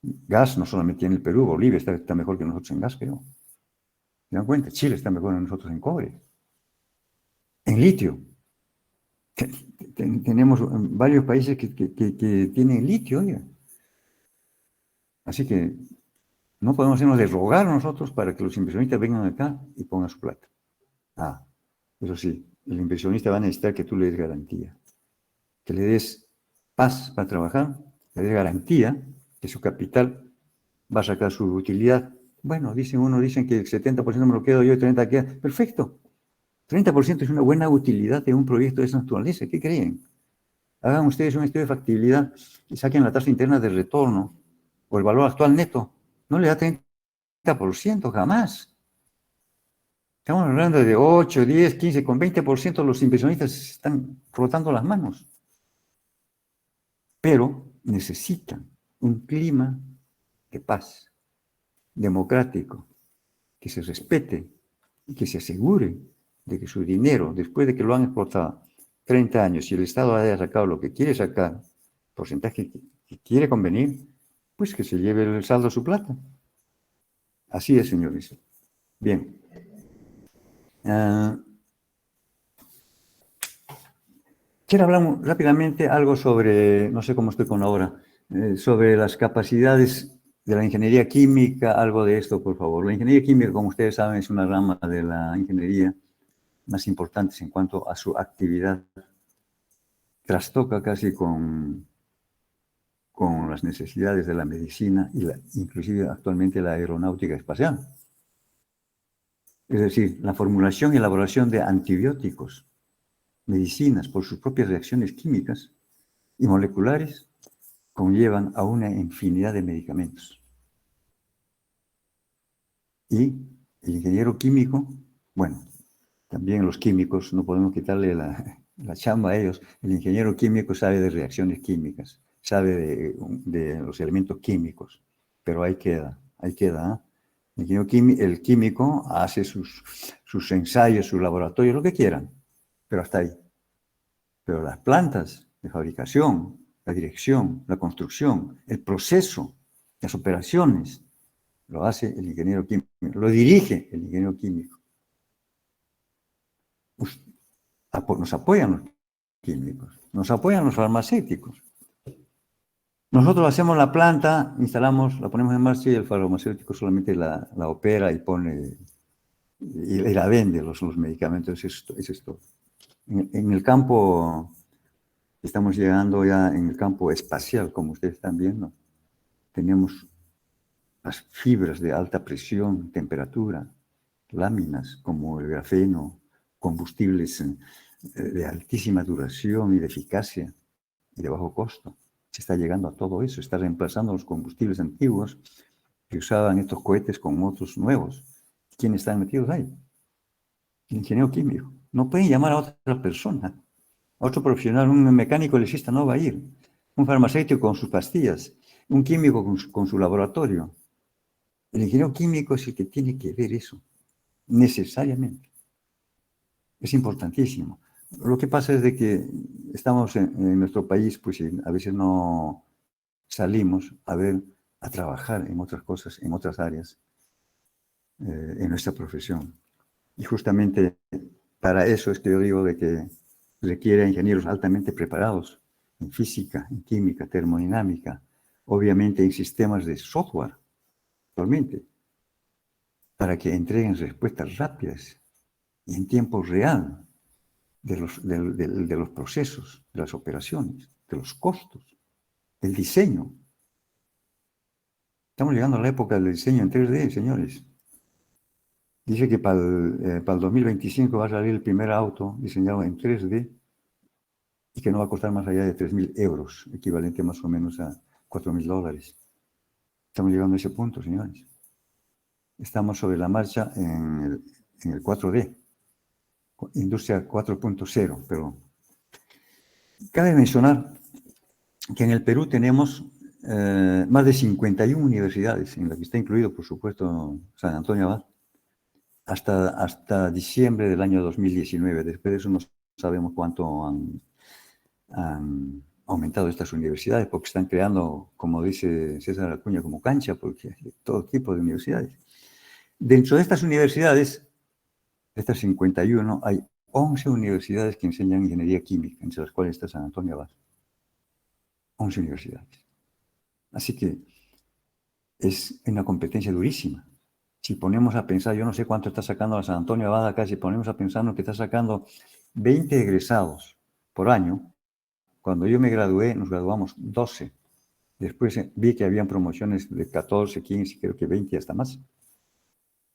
Gas no solamente tiene el Perú, Bolivia está mejor que nosotros en gas, creo. ¿Se dan cuenta? Chile está mejor que nosotros en cobre. En litio. Tenemos varios países que tienen litio, oiga. Así que no podemos hacernos de rogar nosotros para que los inversionistas vengan acá y pongan su plata. Eso sí, el inversionista va a necesitar que tú le des garantía, que le des paz para trabajar, le des garantía que su capital va a sacar su utilidad. Bueno, dicen que el 70% me lo quedo yo y 30% queda. Perfecto. 30% es una buena utilidad de un proyecto de esa naturaleza. ¿Qué creen? Hagan ustedes un estudio de factibilidad y saquen la tasa interna de retorno o el valor actual neto. No le da 30% jamás. Estamos hablando de 8, 10, 15, con 20% los inversionistas están frotando las manos. Pero necesitan un clima de paz, democrático, que se respete y que se asegure de que su dinero, después de que lo han explotado 30 años, y el Estado haya sacado lo que quiere sacar, porcentaje que quiere convenir, pues que se lleve el saldo a su plata. Así es, señores. Bien. Quiero hablar rápidamente algo sobre, no sé cómo estoy con la hora, sobre las capacidades de la ingeniería química, algo de esto, por favor. La ingeniería química, como ustedes saben, es una rama de la ingeniería más importante en cuanto a su actividad. Trastoca casi con las necesidades de la medicina y inclusive actualmente la aeronáutica espacial. Es decir, la formulación y elaboración de antibióticos, medicinas por sus propias reacciones químicas y moleculares conllevan a una infinidad de medicamentos. Y el ingeniero químico, bueno, también los químicos, no podemos quitarle la chamba a ellos. El ingeniero químico sabe de reacciones químicas, sabe de los elementos químicos, pero ahí queda, ¿eh? El químico hace sus ensayos, sus laboratorios, lo que quieran, pero hasta ahí. Pero las plantas de fabricación, la dirección, la construcción, el proceso, las operaciones, lo hace el ingeniero químico, lo dirige el ingeniero químico. Nos apoyan los químicos, nos apoyan los farmacéuticos. Nosotros hacemos la planta, instalamos, la ponemos en marcha y el farmacéutico solamente la opera y pone y la vende los medicamentos, eso es todo. En el campo, estamos llegando ya en el campo espacial, como ustedes están viendo. Tenemos las fibras de alta presión, temperatura, láminas como el grafeno, combustibles de altísima duración y de eficacia y de bajo costo. Se está llegando a todo eso, está reemplazando los combustibles antiguos que usaban estos cohetes con otros nuevos. ¿Quiénes están metidos ahí? El ingeniero químico. No pueden llamar a otra persona, a otro profesional. Un mecánico electricista no va a ir. Un farmacéutico con sus pastillas, un químico con su laboratorio. El ingeniero químico es el que tiene que ver eso, necesariamente. Es importantísimo. Lo que pasa es de que estamos en nuestro país, pues a veces no salimos a trabajar en otras cosas, en otras áreas, en nuestra profesión. Y justamente para eso es que yo digo de que requiere ingenieros altamente preparados en física, en química, termodinámica, obviamente en sistemas de software, actualmente, para que entreguen respuestas rápidas y en tiempo real de los procesos, de las operaciones, de los costos, del diseño. Estamos llegando a la época del diseño en 3D, señores. Dice que para el 2025 va a salir el primer auto diseñado en 3D y que no va a costar más allá de 3.000 euros, equivalente más o menos a 4.000 dólares. Estamos llegando a ese punto, señores. Estamos sobre la marcha en el 4D, industria 4.0, pero cabe mencionar que en el Perú tenemos más de 51 universidades, en las que está incluido, por supuesto, San Antonio Abad, hasta diciembre del año 2019. Después de eso no sabemos cuánto han aumentado estas universidades, porque están creando, como dice César Acuña, como cancha, porque hay todo tipo de universidades. Dentro de estas universidades, de estas 51, hay 11 universidades que enseñan ingeniería química, entre las cuales está San Antonio Abad. 11 universidades. Así que es una competencia durísima. Si ponemos a pensar, yo no sé cuánto está sacando la San Antonio Abad acá, si ponemos a pensar que está sacando 20 egresados por año, cuando yo me gradué, nos graduamos 12. Después vi que habían promociones de 14, 15, creo que 20 y hasta más.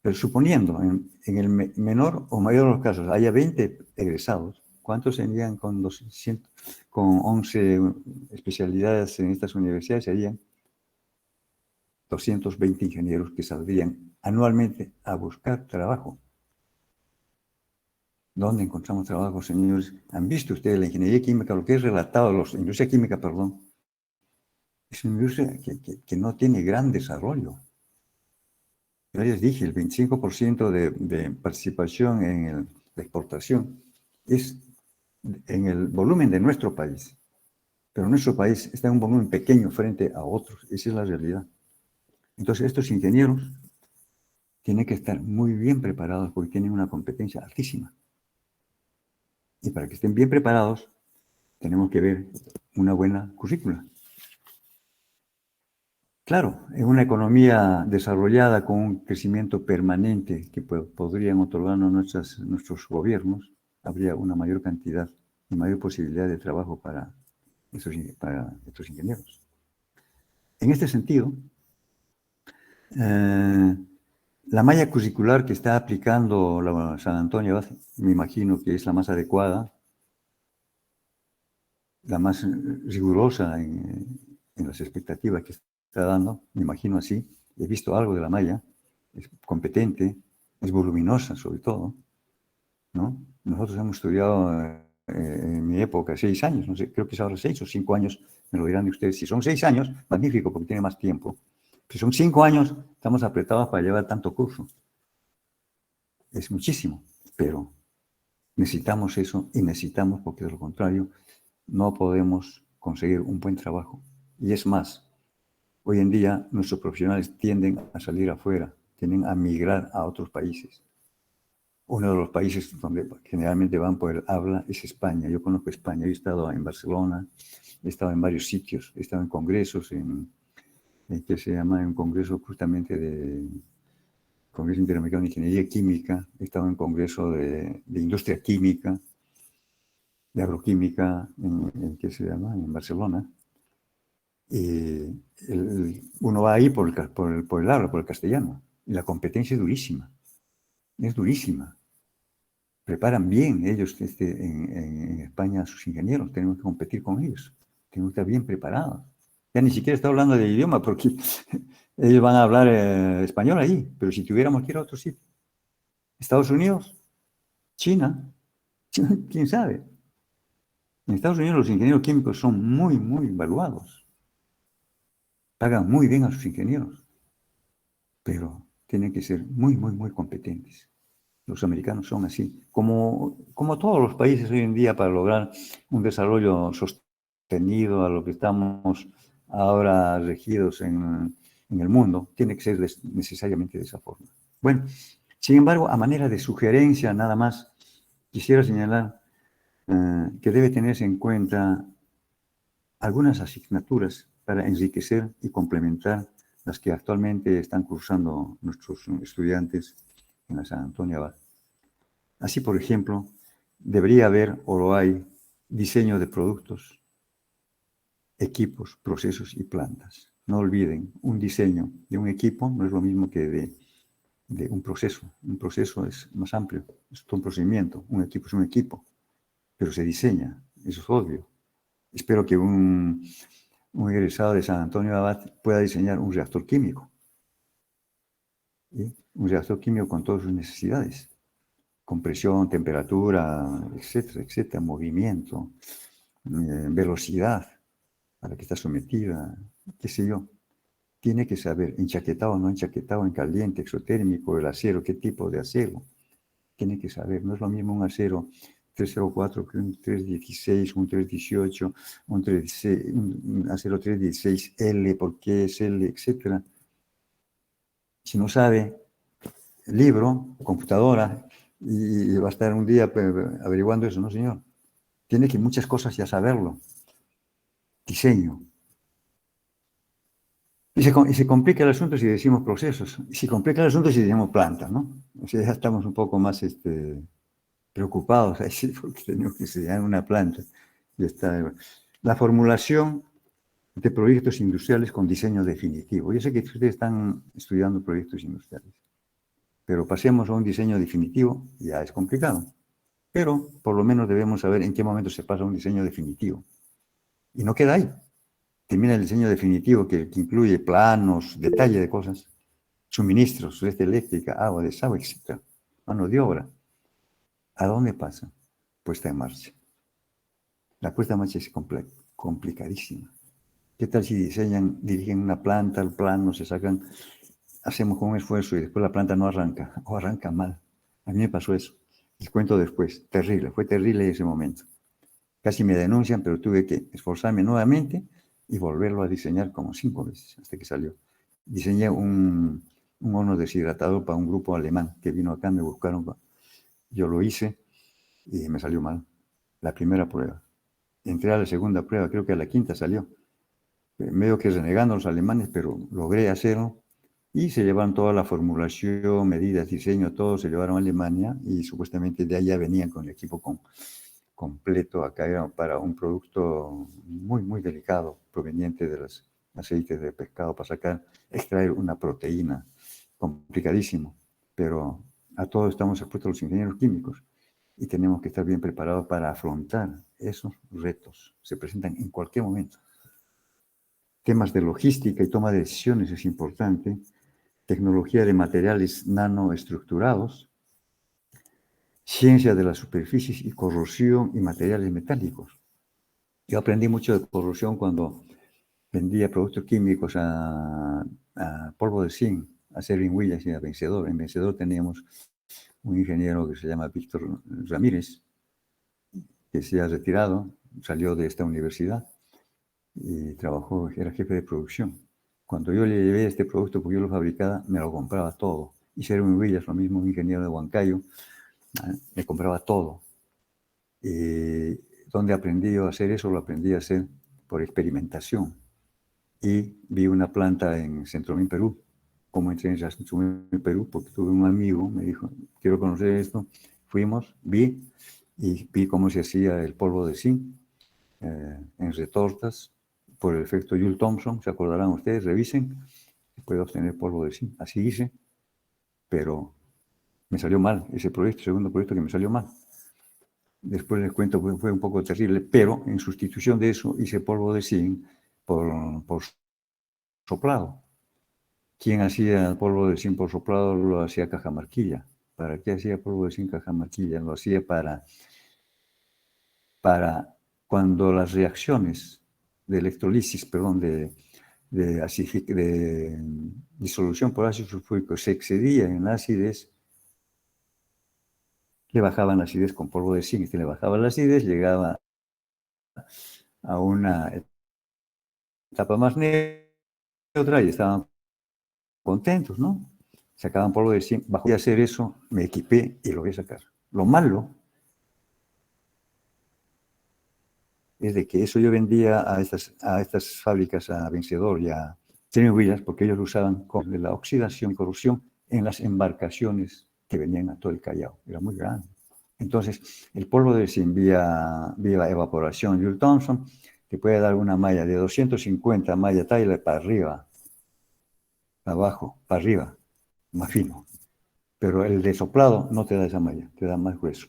Pero suponiendo, en el menor o mayor de los casos, haya 20 egresados, ¿cuántos serían con 200, con 11 especialidades en estas universidades? Serían 220 ingenieros que saldrían anualmente a buscar trabajo. ¿Dónde encontramos trabajo, señores? ¿Han visto ustedes la ingeniería química, lo que es relatado, la industria química, perdón? Es una industria que no tiene gran desarrollo. Ya les dije, el 25% de participación en la exportación es en el volumen de nuestro país. Pero nuestro país está en un volumen pequeño frente a otros. Esa es la realidad. Entonces, estos ingenieros tienen que estar muy bien preparados porque tienen una competencia altísima. Y para que estén bien preparados, tenemos que ver una buena currícula. Claro, en una economía desarrollada con un crecimiento permanente que podrían otorgarnos nuestros gobiernos, habría una mayor cantidad y mayor posibilidad de trabajo para estos ingenieros. En este sentido, La malla curricular que está aplicando la San Antonio Abad, me imagino que es la más adecuada, la más rigurosa en las expectativas que está dando, me imagino así. He visto algo de la malla, es competente, es voluminosa sobre todo, ¿no? Nosotros hemos estudiado en mi época 6 años, no sé, creo que es ahora 6 o 5 años, me lo dirán de ustedes. Si son 6 años, magnífico, porque tiene más tiempo. Si son 5 años, estamos apretados para llevar tanto curso. Es muchísimo, pero necesitamos eso y necesitamos, porque de lo contrario no podemos conseguir un buen trabajo. Y es más, hoy en día nuestros profesionales tienden a salir afuera, tienden a migrar a otros países. Uno de los países donde generalmente van por el habla es España. Yo conozco España, he estado en Barcelona, he estado en varios sitios, he estado en congresos, ¿qué se llama? En un congreso justamente de Congreso Interamericano de Ingeniería Química, he estado en congreso de industria química, de agroquímica, ¿qué se llama? En Barcelona. Uno va ahí por el habla, por el castellano, y la competencia es durísima, es durísima. Preparan bien ellos en España a sus ingenieros, tenemos que competir con ellos, tenemos que estar bien preparados. Ya ni siquiera está hablando de idioma, porque ellos van a hablar español ahí, pero si tuviéramos que ir a otro sitio, Estados Unidos, China, quién sabe. En Estados Unidos los ingenieros químicos son muy, muy evaluados, pagan muy bien a sus ingenieros, pero tienen que ser muy, muy, muy competentes. Los americanos son así, como todos los países hoy en día, para lograr un desarrollo sostenido a lo que estamos ahora regidos en el mundo, tiene que ser necesariamente de esa forma. Bueno, sin embargo, a manera de sugerencia nada más, quisiera señalar que debe tenerse en cuenta algunas asignaturas para enriquecer y complementar las que actualmente están cursando nuestros estudiantes en la San Antonio Abad. Así, por ejemplo, debería haber o lo hay diseño de productos, equipos, procesos y plantas. No olviden, un diseño de un equipo no es lo mismo que de un proceso. Un proceso es más amplio, es todo un procedimiento. Un equipo es un equipo, pero se diseña, eso es obvio. Espero que un egresado de San Antonio Abad pueda diseñar un reactor químico. ¿Sí? Un reactor químico con todas sus necesidades. Compresión, temperatura, etcétera, etcétera, movimiento, velocidad a la que está sometida, qué sé yo. Tiene que saber enchaquetado o no enchaquetado, en caliente, exotérmico, el acero, qué tipo de acero. Tiene que saber, no es lo mismo un acero 304 que un 316, un 318, un acero 316L, por qué es L, etcétera. Si no sabe, libro, computadora, y va a estar un día averiguando eso, ¿no, señor? Tiene que muchas cosas ya saberlo. Diseño. Y se complica el asunto si decimos procesos. Y se complica el asunto si decimos plantas, ¿no? O sea, ya estamos un poco más preocupados ahí, porque tenemos que diseñar una planta. Y está. La formulación de proyectos industriales con diseño definitivo. Yo sé que ustedes están estudiando proyectos industriales, pero pasemos a un diseño definitivo, ya es complicado. Pero por lo menos debemos saber en qué momento se pasa a un diseño definitivo. Y no queda ahí. Termina el diseño definitivo que incluye planos, detalle de cosas, suministros, red eléctrica, agua, desagüe, etc. Mano de obra. ¿A dónde pasa? Puesta en marcha. La puesta en marcha es complicadísima. ¿Qué tal si dirigen una planta, el plano, se sacan, hacemos con un esfuerzo y después la planta no arranca o arranca mal? A mí me pasó eso. Les cuento después. Terrible, fue terrible ese momento. Casi me denuncian, pero tuve que esforzarme nuevamente y volverlo a diseñar como 5 veces hasta que salió. Diseñé un horno deshidratador para un grupo alemán que vino acá, me buscaron. Yo lo hice y me salió mal. La primera prueba. Entré a la segunda prueba, creo que a la quinta salió. Medio que renegando a los alemanes, pero logré hacerlo. Y se llevaron toda la formulación, medidas, diseño, todo se llevaron a Alemania y supuestamente de allá venían con el equipo completo acá para un producto muy, muy delicado proveniente de los aceites de pescado para extraer una proteína complicadísimo, pero a todos estamos expuestos los ingenieros químicos y tenemos que estar bien preparados para afrontar esos retos. Se presentan en cualquier momento. Temas de logística y toma de decisiones es importante. Tecnología de materiales nanoestructurados, ciencia de las superficies y corrosión y materiales metálicos. Yo aprendí mucho de corrosión cuando vendía productos químicos a Polvo de Zinc, a Sherwin-Williams y a Vencedor. En Vencedor teníamos un ingeniero que se llama Víctor Ramírez, que se ha retirado, salió de esta universidad y trabajó, era jefe de producción. Cuando yo le llevé este producto, porque yo lo fabricaba, me lo compraba todo. Y Sherwin-Williams, lo mismo, un ingeniero de Huancayo, me compraba todo. ¿Dónde aprendí yo a hacer eso? Lo aprendí a hacer por experimentación. Y vi una planta en Centromín, Perú. Como entré en Centromín, Perú, porque tuve un amigo, me dijo, quiero conocer esto. Fuimos, vi, y vi cómo se hacía el polvo de zinc en retortas por el efecto Joule-Thomson. Se acordarán ustedes, revisen, se puede obtener polvo de zinc. Así hice, pero me salió mal ese proyecto, segundo proyecto que me salió mal. Después les cuento, fue un poco terrible, pero en sustitución de eso hice polvo de zinc por soplado. ¿Quién hacía polvo de zinc por soplado? Lo hacía Cajamarquilla. ¿Para qué hacía polvo de zinc Cajamarquilla? Lo hacía para cuando las reacciones de electrolisis, perdón, de disolución por ácido sulfúrico se excedían en la acidez, le bajaban la acidez con polvo de zinc. Si le bajaba la acidez, llegaba a una etapa más neutra y estaban contentos, ¿no? Sacaban polvo de zinc. Bajo de hacer eso, me equipé y lo voy a sacar. Lo malo es de que eso yo vendía a estas fábricas, a Vencedor y a Sherwin-Williams, porque ellos usaban de la oxidación y corrosión en las embarcaciones que venían a todo el Callao. Era muy grande. Entonces, el polvo de zinc vía evaporación Joule-Thomson te puede dar una malla de 250 malla Tyler para arriba, para abajo, para arriba, más fino. Pero el de soplado no te da esa malla, te da más grueso.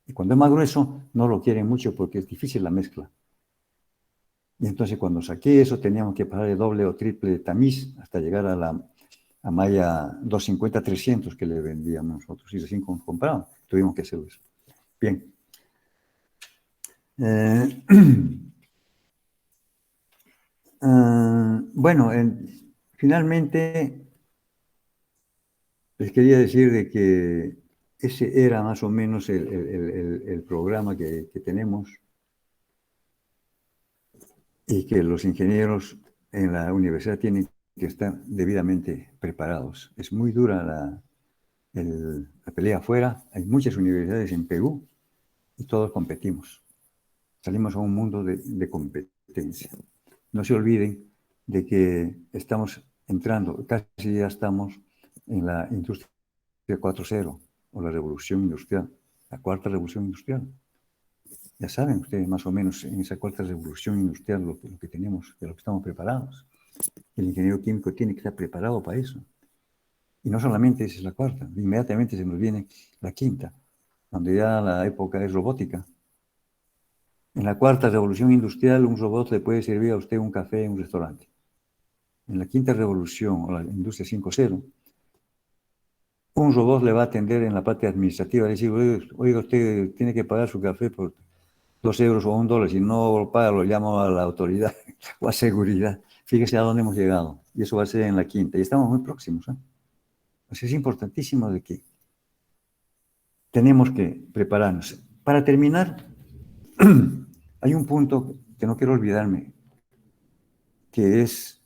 Y cuando es más grueso, no lo quieren mucho porque es difícil la mezcla. Y entonces cuando saqué eso, teníamos que pasar de doble o triple tamiz hasta llegar a la malla 250-300 que le vendíamos nosotros. Y recién compraban, tuvimos que hacer eso. Bien. Bueno, finalmente les quería decir de que ese era más o menos el programa que tenemos y que los ingenieros en la universidad tienen que estar debidamente preparados. Es muy dura la pelea afuera. Hay muchas universidades en Perú y todos competimos. Salimos a un mundo de competencia. No se olviden de que estamos entrando, casi ya estamos en la industria 4.0 o la revolución industrial, la cuarta revolución industrial. Ya saben ustedes más o menos en esa cuarta revolución industrial lo que tenemos, de lo que estamos preparados. El ingeniero químico tiene que estar preparado para eso. Y no solamente esa es la cuarta, inmediatamente se nos viene la quinta, donde ya la época es robótica. En la cuarta revolución industrial, un robot le puede servir a usted un café en un restaurante. En la quinta revolución, o la industria 5.0, un robot le va a atender en la parte administrativa, decir, oiga, usted tiene que pagar su café por 2 euros o $1, si no lo paga, lo llamo a la autoridad o a seguridad. Fíjese a dónde hemos llegado. Y eso va a ser en la quinta. Y estamos muy próximos. Pues es importantísimo de que tenemos que prepararnos. Para terminar, hay un punto que no quiero olvidarme, que es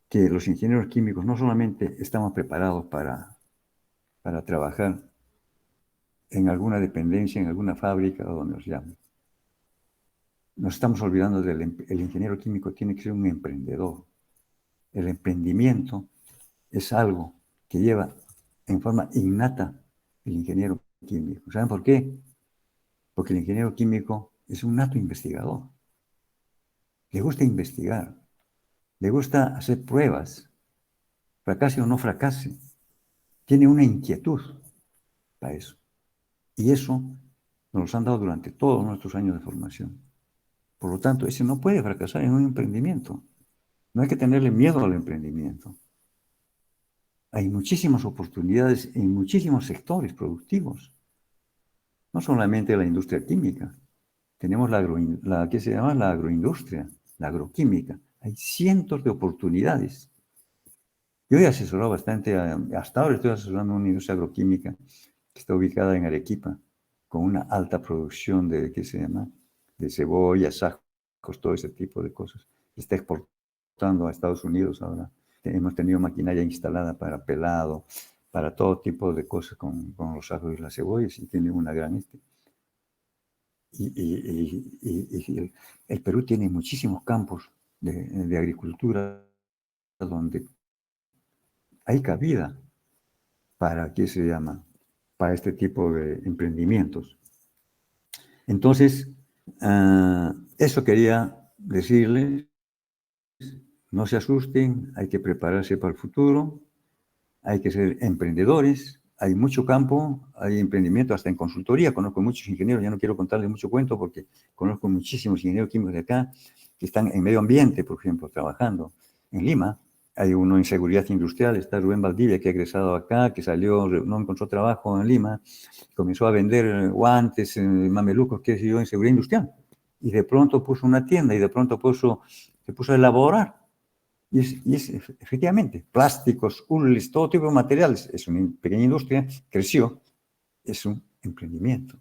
que los ingenieros químicos no solamente estamos preparados para trabajar en alguna dependencia, en alguna fábrica o donde nos llamen. Nos estamos olvidando el ingeniero químico tiene que ser un emprendedor. El emprendimiento es algo que lleva en forma innata el ingeniero químico. ¿Saben por qué? Porque el ingeniero químico es un nato investigador. Le gusta investigar, le gusta hacer pruebas, fracase o no fracase, tiene una inquietud para eso. Y eso nos lo han dado durante todos nuestros años de formación. Por lo tanto, ese no puede fracasar en un emprendimiento. No hay que tenerle miedo al emprendimiento. Hay muchísimas oportunidades en muchísimos sectores productivos. No solamente la industria química. Tenemos ¿qué se llama? La agroindustria, la agroquímica. Hay cientos de oportunidades. Yo he asesorado bastante, hasta ahora estoy asesorando una industria agroquímica que está ubicada en Arequipa, con una alta producción de, ¿qué se llama? De cebollas, ajos, todo ese tipo de cosas. Está exportando a Estados Unidos ahora. Hemos tenido maquinaria instalada para pelado, para todo tipo de cosas con los ajos y las cebollas, y tiene una gran... Y el Perú tiene muchísimos campos de agricultura donde hay cabida para, ¿qué se llama? Para este tipo de emprendimientos. Entonces, eso quería decirles, no se asusten, hay que prepararse para el futuro, hay que ser emprendedores, hay mucho campo, hay emprendimiento hasta en consultoría, conozco muchos ingenieros, ya no quiero contarles mucho cuento porque conozco muchísimos ingenieros químicos de acá que están en medio ambiente, por ejemplo, trabajando en Lima. Hay uno en seguridad industrial, está Rubén Valdivia, que ha egresado acá, que salió, no encontró trabajo en Lima, comenzó a vender guantes, mamelucos, qué sé yo, en seguridad industrial. Y de pronto puso una tienda y de pronto se puso a elaborar. Y es efectivamente, plásticos, hules, todo tipo de materiales. Es una pequeña industria, creció, es un emprendimiento.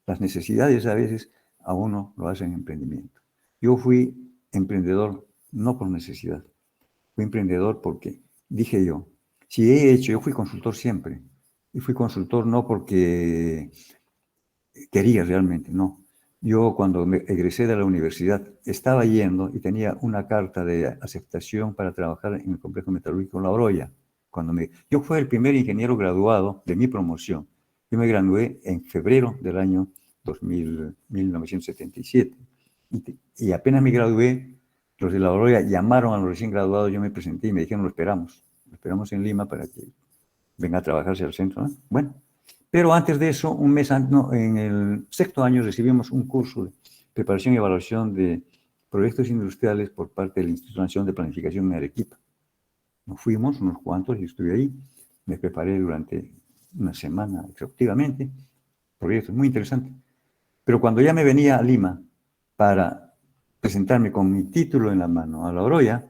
Las necesidades a veces a uno lo hacen emprendimiento. Yo fui emprendedor no por necesidad, fui emprendedor porque dije yo fui consultor siempre, y fui consultor no porque quería realmente, no. Yo cuando me egresé de la universidad estaba yendo y tenía una carta de aceptación para trabajar en el complejo metalúrgico La Oroya. Yo fui el primer ingeniero graduado de mi promoción. Yo me gradué en febrero del año 1977. Y apenas me gradué, los de La Oroya llamaron a los recién graduados, yo me presenté y me dijeron, lo esperamos en Lima para que venga a trabajarse al centro, ¿no? Bueno, pero antes de eso, un mes antes, no, en el sexto año recibimos un curso de preparación y evaluación de proyectos industriales por parte del Instituto Nacional de Planificación en Arequipa. Nos fuimos, unos cuantos, y estuve ahí. Me preparé durante una semana exhaustivamente. Proyectos muy interesantes. Pero cuando ya me venía a Lima para presentarme con mi título en la mano a La Oroya,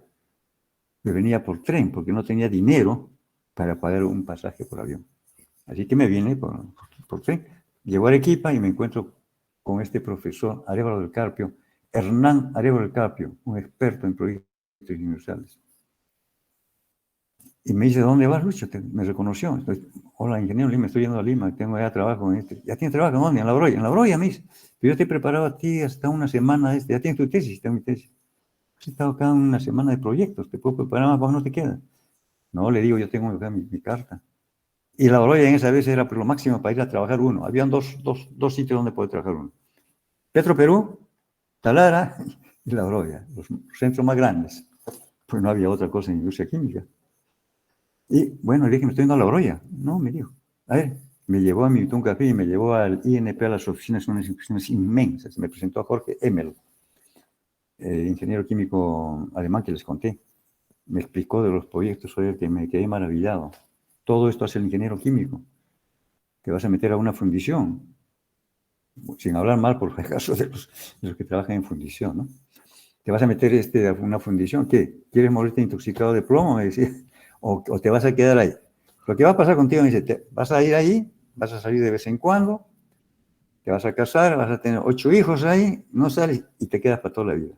me venía por tren porque no tenía dinero para pagar un pasaje por avión. Así que me vine por tren. Llego a Arequipa y me encuentro con este profesor Arévalo del Carpio, Hernán Arévalo del Carpio, un experto en proyectos industriales. Y me dice, ¿dónde vas, Lucho? Me reconoció. Hola, ingeniero Lima, estoy yendo a Lima, tengo ya trabajo en este. ¿Ya tienes trabajo? ¿Dónde? En La Oroya. En La Oroya, me dice. Pero yo te he preparado a ti hasta una semana ¿Ya tienes tu tesis? Tengo mi tesis. He estado acá una semana de proyectos, te puedo preparar más, ¿para no te queda? No, le digo, yo tengo acá mi carta. Y La Oroya en esa vez era lo máximo para ir a trabajar uno. Habían dos sitios donde poder trabajar uno. Petro Perú, Talara y La Oroya, los centros más grandes. Pues no había otra cosa en industria química. Y bueno, le dije, me estoy yendo a La Oroya. No, me dijo. A ver, me llevó a mi un café y me llevó al INP, a las oficinas, unas oficinas inmensas. Me presentó a Jorge Emmel, ingeniero químico alemán que les conté. Me explicó de los proyectos, oye, que me quedé maravillado. Todo esto hace el ingeniero químico. Te vas a meter a una fundición, sin hablar mal, por acaso, de los que trabajan en fundición, ¿no? Te vas a meter a una fundición, ¿qué? ¿Quieres morirte intoxicado de plomo? Me decía, o te vas a quedar ahí. Lo que va a pasar contigo, me dice, vas a ir ahí, vas a salir de vez en cuando, te vas a casar, vas a tener 8 hijos ahí, no sales y te quedas para toda la vida.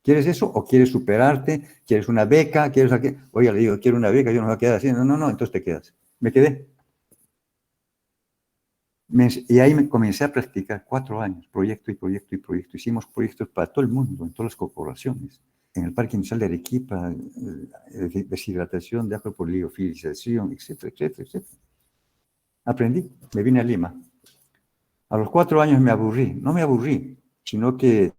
¿Quieres eso o quieres superarte? ¿Quieres una beca? ¿Quieres aquí? Oye, le digo, quiero una beca, yo no me voy a quedar así. No, entonces te quedas. Me quedé. Y ahí me comencé a practicar 4 años, proyecto y proyecto y proyecto. Hicimos proyectos para todo el mundo, en todas las corporaciones. En el Parque Industrial de Arequipa, deshidratación de agua por liofilización, etcétera, etcétera, etcétera. Aprendí, me vine a Lima. A los 4 años me aburrí. No me aburrí, sino que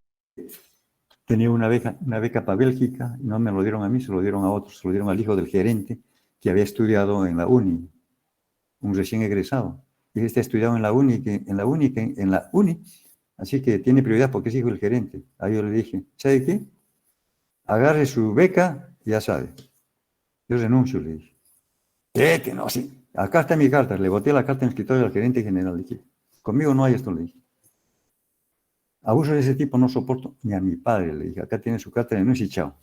tenía una beca para Bélgica, y no me lo dieron a mí, se lo dieron a otros, se lo dieron al hijo del gerente, que había estudiado en la uni, un recién egresado. Y este ha estudiado en la uni, así que tiene prioridad porque es hijo del gerente. Ahí yo le dije, ¿sabe qué? Agarre su beca, ya sabe. Yo renuncio, le dije. Que no, sí. Acá está mi carta. Le boté la carta en el escritorio del gerente general. Le dije, conmigo no hay esto, le dije. Abuso de ese tipo no soporto ni a mi padre, le dije. Acá tiene su carta de renuncio y chao.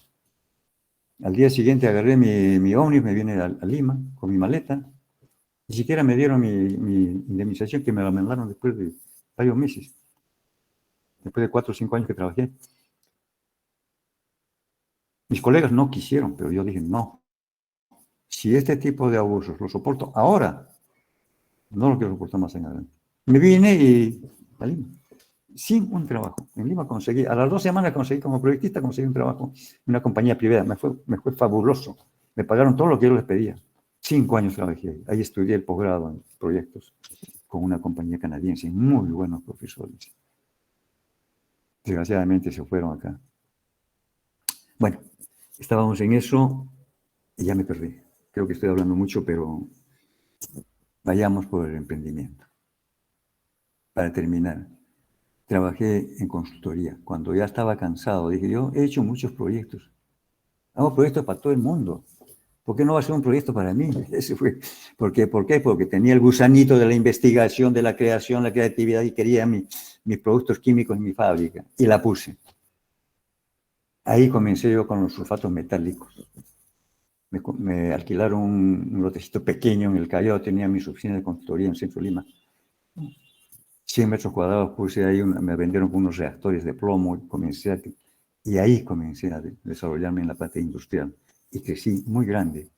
Al día siguiente agarré mi ómnibus, me vine a Lima con mi maleta. Ni siquiera me dieron mi indemnización, que me la mandaron después de varios meses. Después de 4 o 5 años que trabajé. Mis colegas no quisieron, pero yo dije, no. Si este tipo de abusos lo soporto ahora, no lo quiero soportar más en adelante. Me vine y a Lima, sin un trabajo. En Lima conseguí, a las 2 semanas conseguí como proyectista, conseguí un trabajo en una compañía privada. Me fue fabuloso. Me pagaron todo lo que yo les pedía. 5 años trabajé. Ahí estudié el posgrado en proyectos con una compañía canadiense. Muy buenos profesores. Desgraciadamente se fueron acá. Bueno, estábamos en eso y ya me perdí. Creo que estoy hablando mucho, pero vayamos por el emprendimiento. Para terminar, trabajé en consultoría. Cuando ya estaba cansado, dije, yo he hecho muchos proyectos. Hago proyectos para todo el mundo. ¿Por qué no va a ser un proyecto para mí? Ese fue. ¿Por qué? Porque tenía el gusanito de la investigación, de la creación, la creatividad y quería mis productos químicos en mi fábrica. Y la puse. Ahí comencé yo con los sulfatos metálicos. Me alquilaron un lotecito pequeño en el Callao, tenía mis oficinas de consultoría en Centro Lima. 100 metros cuadrados puse ahí, me vendieron unos reactores de plomo y ahí comencé a desarrollarme en la parte industrial. Y crecí muy grande,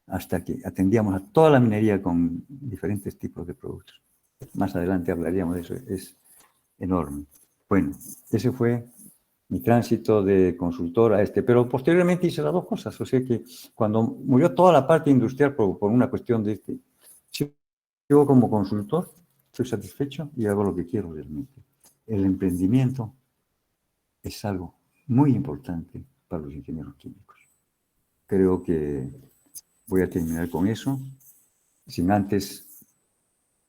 hasta que atendíamos a toda la minería con diferentes tipos de productos. Más adelante hablaríamos de eso, es enorme. Bueno, ese fue mi tránsito de consultor a pero posteriormente hice las dos cosas, o sea que cuando murió toda la parte industrial por una cuestión de yo como consultor estoy satisfecho y hago lo que quiero realmente. El emprendimiento es algo muy importante para los ingenieros químicos. Creo que voy a terminar con eso, sin antes,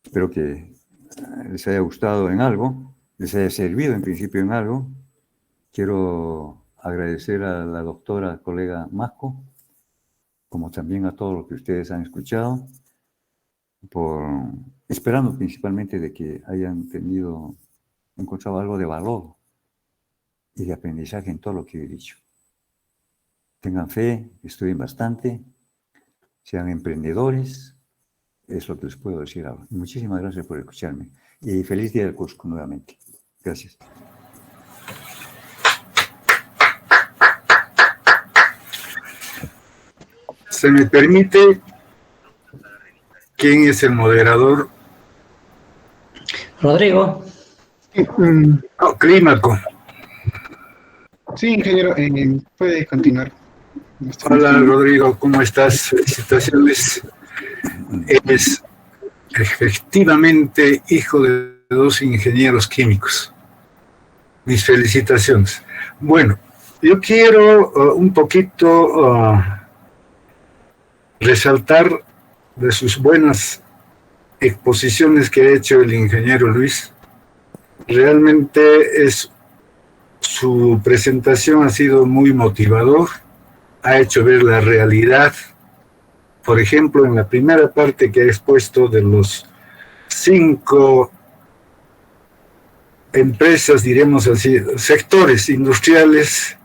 espero que les haya gustado en algo, les haya servido en principio en algo. Quiero agradecer a la doctora colega Masco, como también a todos los que ustedes han escuchado, esperando principalmente de que hayan encontrado algo de valor y de aprendizaje en todo lo que he dicho. Tengan fe, estudien bastante, sean emprendedores, es lo que les puedo decir ahora. Muchísimas gracias por escucharme y feliz día del Cusco nuevamente. Gracias. ¿Se me permite? ¿Quién es el moderador? Rodrigo. Oh, Clímaco. Sí, ingeniero, puede continuar. Hola, Rodrigo, ¿cómo estás? Felicitaciones. Eres efectivamente hijo de 2 ingenieros químicos. Mis felicitaciones. Bueno, yo quiero un poquito resaltar de sus buenas exposiciones que ha hecho el ingeniero Luis. Realmente su presentación ha sido muy motivador, ha hecho ver la realidad. Por ejemplo, en la primera parte que ha expuesto de los 5 empresas, diremos así, sectores industriales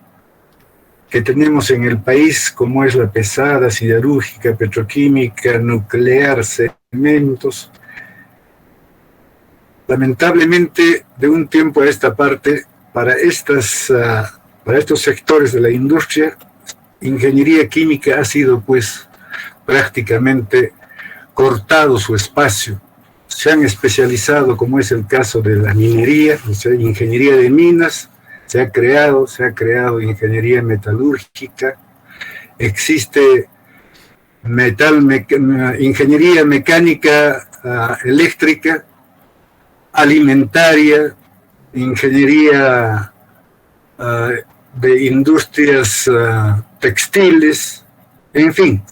que tenemos en el país, como es la pesada, siderúrgica, petroquímica, nuclear, cementos. Lamentablemente, de un tiempo a esta parte, para estos sectores de la industria, ingeniería química ha sido pues prácticamente cortado su espacio. Se han especializado, como es el caso de la minería, o sea, ingeniería de minas, se ha creado ingeniería metalúrgica, existe ingeniería mecánica eléctrica, alimentaria, ingeniería de industrias textiles, en fin.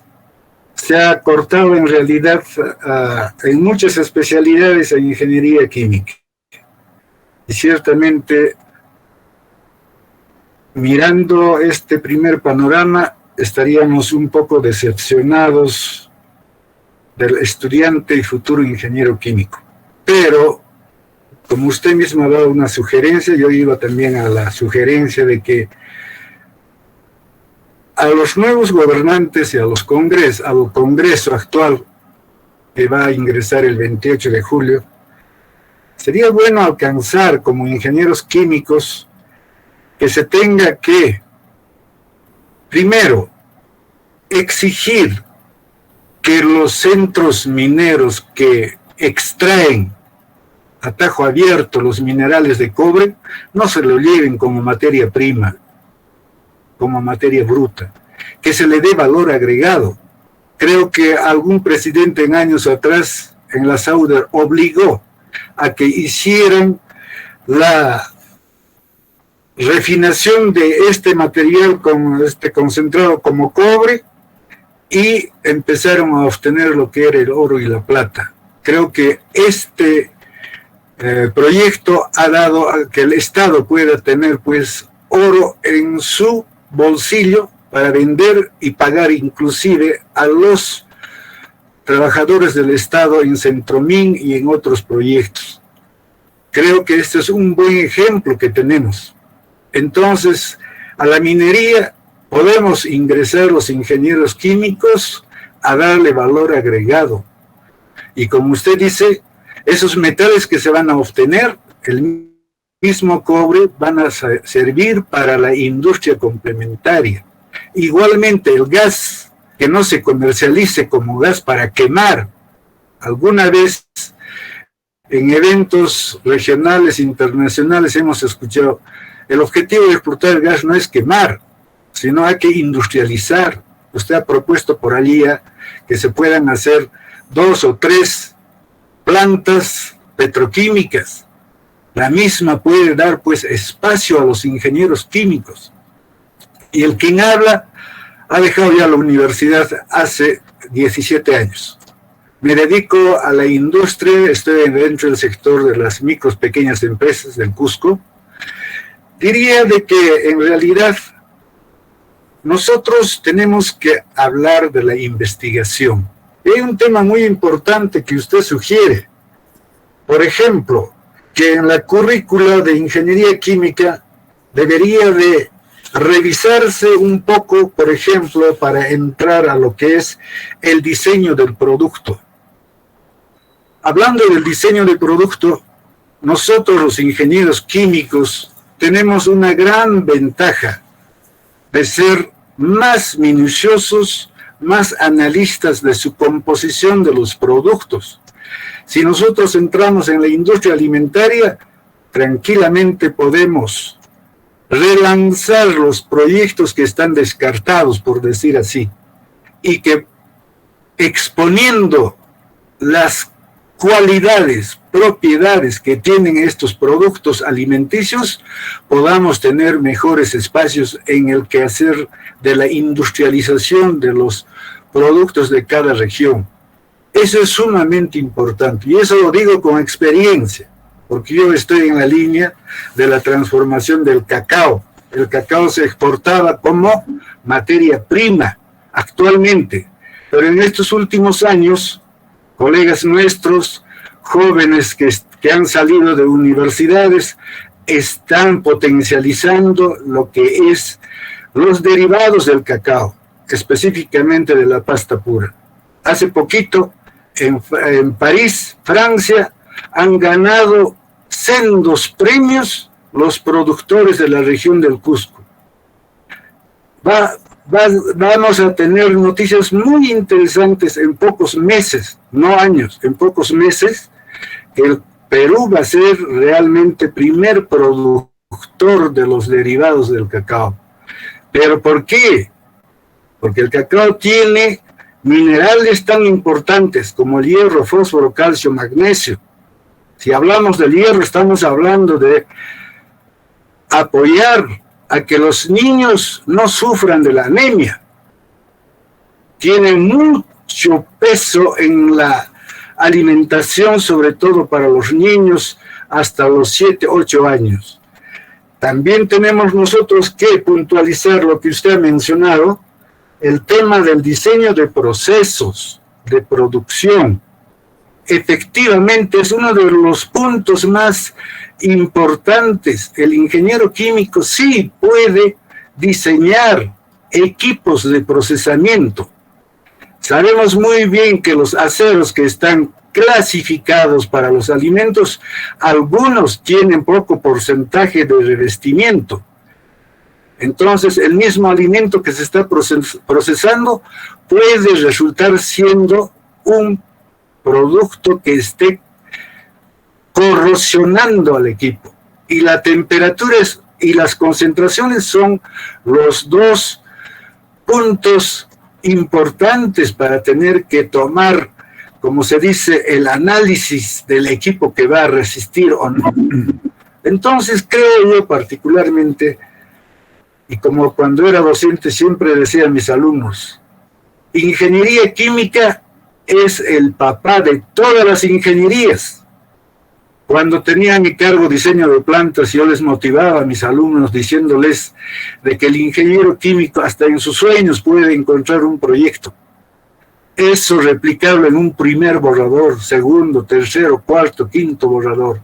Se ha cortado en realidad en muchas especialidades en ingeniería química. Y ciertamente, mirando este primer panorama, estaríamos un poco decepcionados del estudiante y futuro ingeniero químico. Pero, como usted mismo ha dado una sugerencia, yo iba también a la sugerencia de que a los nuevos gobernantes y al Congreso actual, que va a ingresar el 28 de julio, sería bueno alcanzar como ingenieros químicos que se tenga que, primero, exigir que los centros mineros que extraen a tajo abierto los minerales de cobre no se lo lleven como materia prima, como materia bruta, que se le dé valor agregado. Creo que algún presidente en años atrás en la Sauder obligó a que hicieran la refinación de este material con este concentrado como cobre y empezaron a obtener lo que era el oro y la plata. Creo que este proyecto ha dado a que el Estado pueda tener pues oro en su bolsillo para vender y pagar inclusive a los trabajadores del Estado en Centromín y en otros proyectos. Creo que este es un buen ejemplo que tenemos. Entonces, a la minería podemos ingresar los ingenieros químicos a darle valor agregado. Y como usted dice, esos metales que se van a obtener, el mismo cobre, van a servir para la industria complementaria. Igualmente, el gas que no se comercialice como gas para quemar. Alguna vez en eventos regionales, internacionales, hemos escuchado, el objetivo de explotar el gas no es quemar, sino hay que industrializar. Usted ha propuesto por allí que se puedan hacer 2 o 3 plantas petroquímicas. La misma puede dar pues espacio a los ingenieros químicos. Y el quien habla ha dejado ya la universidad hace 17 años. Me dedico a la industria, estoy dentro del sector de las micros, pequeñas empresas del Cusco. Diría de que en realidad nosotros tenemos que hablar de la investigación. Y hay un tema muy importante que usted sugiere. Por ejemplo, que en la currícula de ingeniería química debería de revisarse un poco, por ejemplo, para entrar a lo que es el diseño del producto. Hablando del diseño del producto, nosotros los ingenieros químicos tenemos una gran ventaja de ser más minuciosos, más analistas de su composición de los productos. Si nosotros entramos en la industria alimentaria, tranquilamente podemos relanzar los proyectos que están descartados, por decir así, y que exponiendo las cualidades, propiedades que tienen estos productos alimenticios, podamos tener mejores espacios en el quehacer de la industrialización de los productos de cada región. Eso es sumamente importante, y eso lo digo con experiencia, porque yo estoy en la línea de la transformación del cacao. El cacao se exportaba como materia prima actualmente, pero en estos últimos años, colegas nuestros, jóvenes que han salido de universidades, están potencializando lo que es los derivados del cacao, específicamente de la pasta pura. Hace poquito, en París, Francia, han ganado sendos premios los productores de la región del Cusco. Vamos a tener noticias muy interesantes en pocos meses, no años, en pocos meses. El Perú va a ser realmente primer productor de los derivados del cacao. ¿Pero por qué? Porque el cacao tiene minerales tan importantes como el hierro, fósforo, calcio, magnesio. Si hablamos del hierro, estamos hablando de apoyar a que los niños no sufran de la anemia. Tiene mucho peso en la alimentación, sobre todo para los niños hasta los 7, 8 años. También tenemos nosotros que puntualizar lo que usted ha mencionado, el tema del diseño de procesos de producción. Efectivamente, es uno de los puntos más importantes. El ingeniero químico sí puede diseñar equipos de procesamiento. Sabemos muy bien que los aceros que están clasificados para los alimentos, algunos tienen poco porcentaje de revestimiento. Entonces, el mismo alimento que se está procesando puede resultar siendo un producto que esté corrosionando al equipo. Y la temperatura y las concentraciones son los dos puntos importantes para tener que tomar, como se dice, el análisis del equipo que va a resistir o no. Entonces, creo yo particularmente, y como cuando era docente siempre decía a mis alumnos, ingeniería química es el papá de todas las ingenierías. Cuando tenía a mi cargo diseño de plantas, yo les motivaba a mis alumnos diciéndoles de que el ingeniero químico hasta en sus sueños puede encontrar un proyecto. Eso replicable en un primer borrador, segundo, tercero, cuarto, quinto borrador.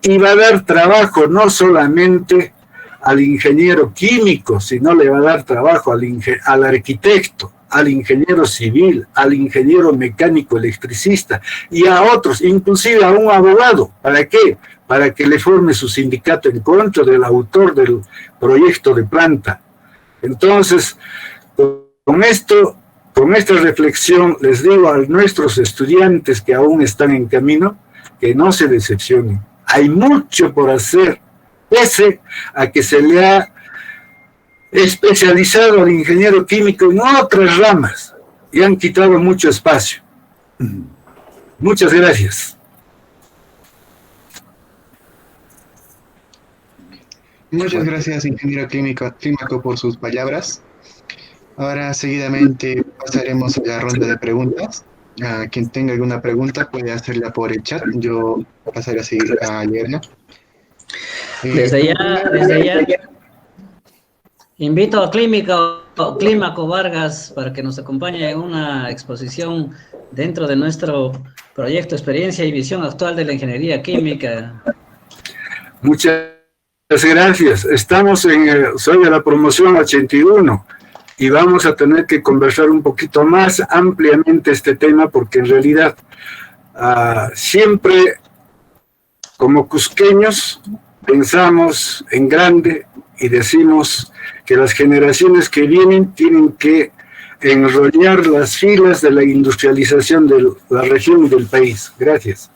Y va a dar trabajo no solamente al ingeniero químico, sino le va a dar trabajo al arquitecto, al ingeniero civil, al ingeniero mecánico electricista y a otros, inclusive a un abogado. ¿Para qué? Para que le forme su sindicato en contra del autor del proyecto de planta. Entonces, con esta reflexión, les digo a nuestros estudiantes que aún están en camino, que no se decepcionen. Hay mucho por hacer, pese a que se le ha especializado al ingeniero químico en otras ramas y han quitado mucho espacio. Muchas gracias. Muchas gracias, ingeniero clímaco, por sus palabras. Ahora, seguidamente, pasaremos a la ronda de preguntas. Quien tenga alguna pregunta puede hacerla por el chat. Yo pasaré a seguir a leerla. Desde ya, invito a Clímaco Vargas para que nos acompañe en una exposición dentro de nuestro proyecto Experiencia y Visión Actual de la Ingeniería Química. Muchas gracias. Estamos soy de la promoción 81 y vamos a tener que conversar un poquito más ampliamente este tema porque en realidad siempre como cusqueños pensamos en grande y decimos que las generaciones que vienen tienen que enrollar las filas de la industrialización de la región y del país. Gracias.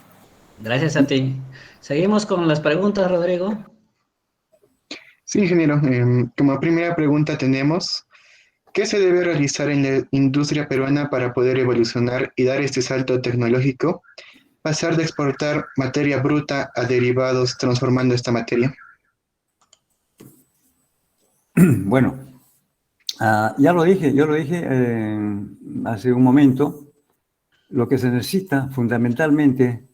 Gracias a ti. Seguimos con las preguntas, Rodrigo. Sí, ingeniero. Como primera pregunta tenemos, ¿qué se debe realizar en la industria peruana para poder evolucionar y dar este salto tecnológico, pasar de exportar materia bruta a derivados transformando esta materia? Bueno, yo lo dije hace un momento, lo que se necesita fundamentalmente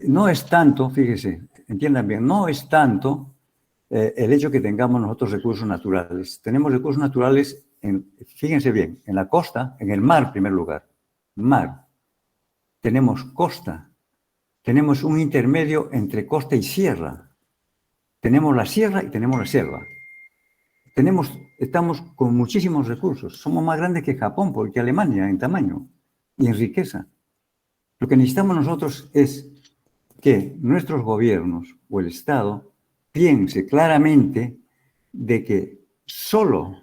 no es tanto, fíjese, entiendan bien, no es tanto el hecho que tengamos nosotros recursos naturales. Tenemos recursos naturales, fíjense bien, en la costa, en el mar en primer lugar, mar. Tenemos costa, tenemos un intermedio entre costa y sierra. Tenemos la sierra y tenemos la selva. Estamos con muchísimos recursos. Somos más grandes que Japón, porque Alemania en tamaño y en riqueza. Lo que necesitamos nosotros es que nuestros gobiernos o el Estado piense claramente de que solo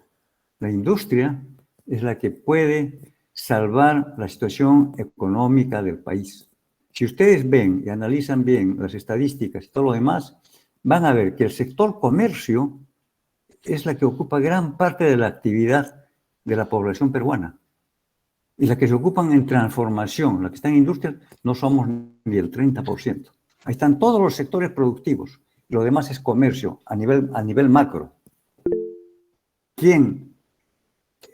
la industria es la que puede salvar la situación económica del país. Si ustedes ven y analizan bien las estadísticas y todo lo demás, van a ver que el sector comercio es la que ocupa gran parte de la actividad de la población peruana. Y la que se ocupan en transformación, la que está en industria, no somos ni el 30%. Ahí están todos los sectores productivos. Lo demás es comercio a nivel macro. ¿quién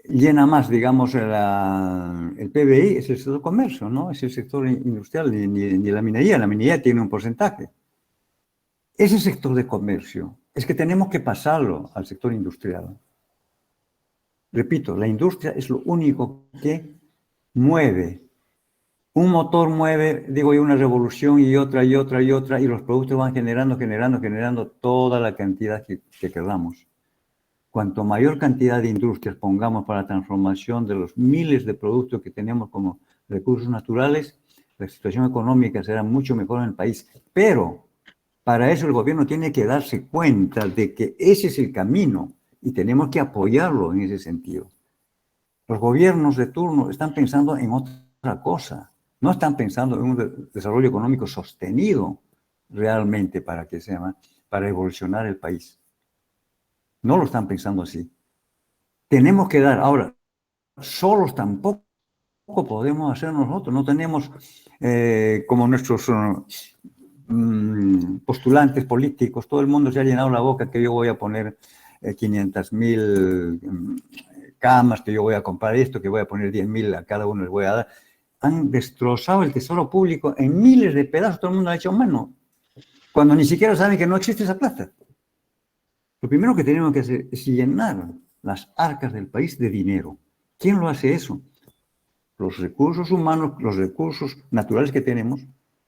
llena más, digamos, el PBI? Es el sector comercio, ¿no? Es el sector industrial, ni la minería. La minería tiene un porcentaje. Ese sector de comercio es que tenemos que pasarlo al sector industrial. Repito, la industria es lo único que mueve. Un motor mueve, digo yo, una revolución y otra, y otra, y otra, y los productos van generando toda la cantidad que queramos. Cuanto mayor cantidad de industrias pongamos para la transformación de los miles de productos que tenemos como recursos naturales, la situación económica será mucho mejor en el país. Pero para eso el gobierno tiene que darse cuenta de que ese es el camino y tenemos que apoyarlo en ese sentido. Los gobiernos de turno están pensando en otra cosa. No están pensando en un desarrollo económico sostenido realmente para evolucionar el país. No lo están pensando así. Tenemos que dar, ahora, solos tampoco podemos hacer nosotros. No tenemos como nuestros postulantes políticos, todo el mundo se ha llenado la boca que yo voy a poner 500.000 camas, que yo voy a comprar esto, que voy a poner 10.000 a cada uno les voy a dar. Han destrozado el tesoro público en miles de pedazos, todo el mundo ha hecho mano, cuando ni siquiera saben que no existe esa plata. Lo primero que tenemos que hacer es llenar las arcas del país de dinero. ¿Quién lo hace eso? Los recursos humanos, los recursos naturales que tenemos,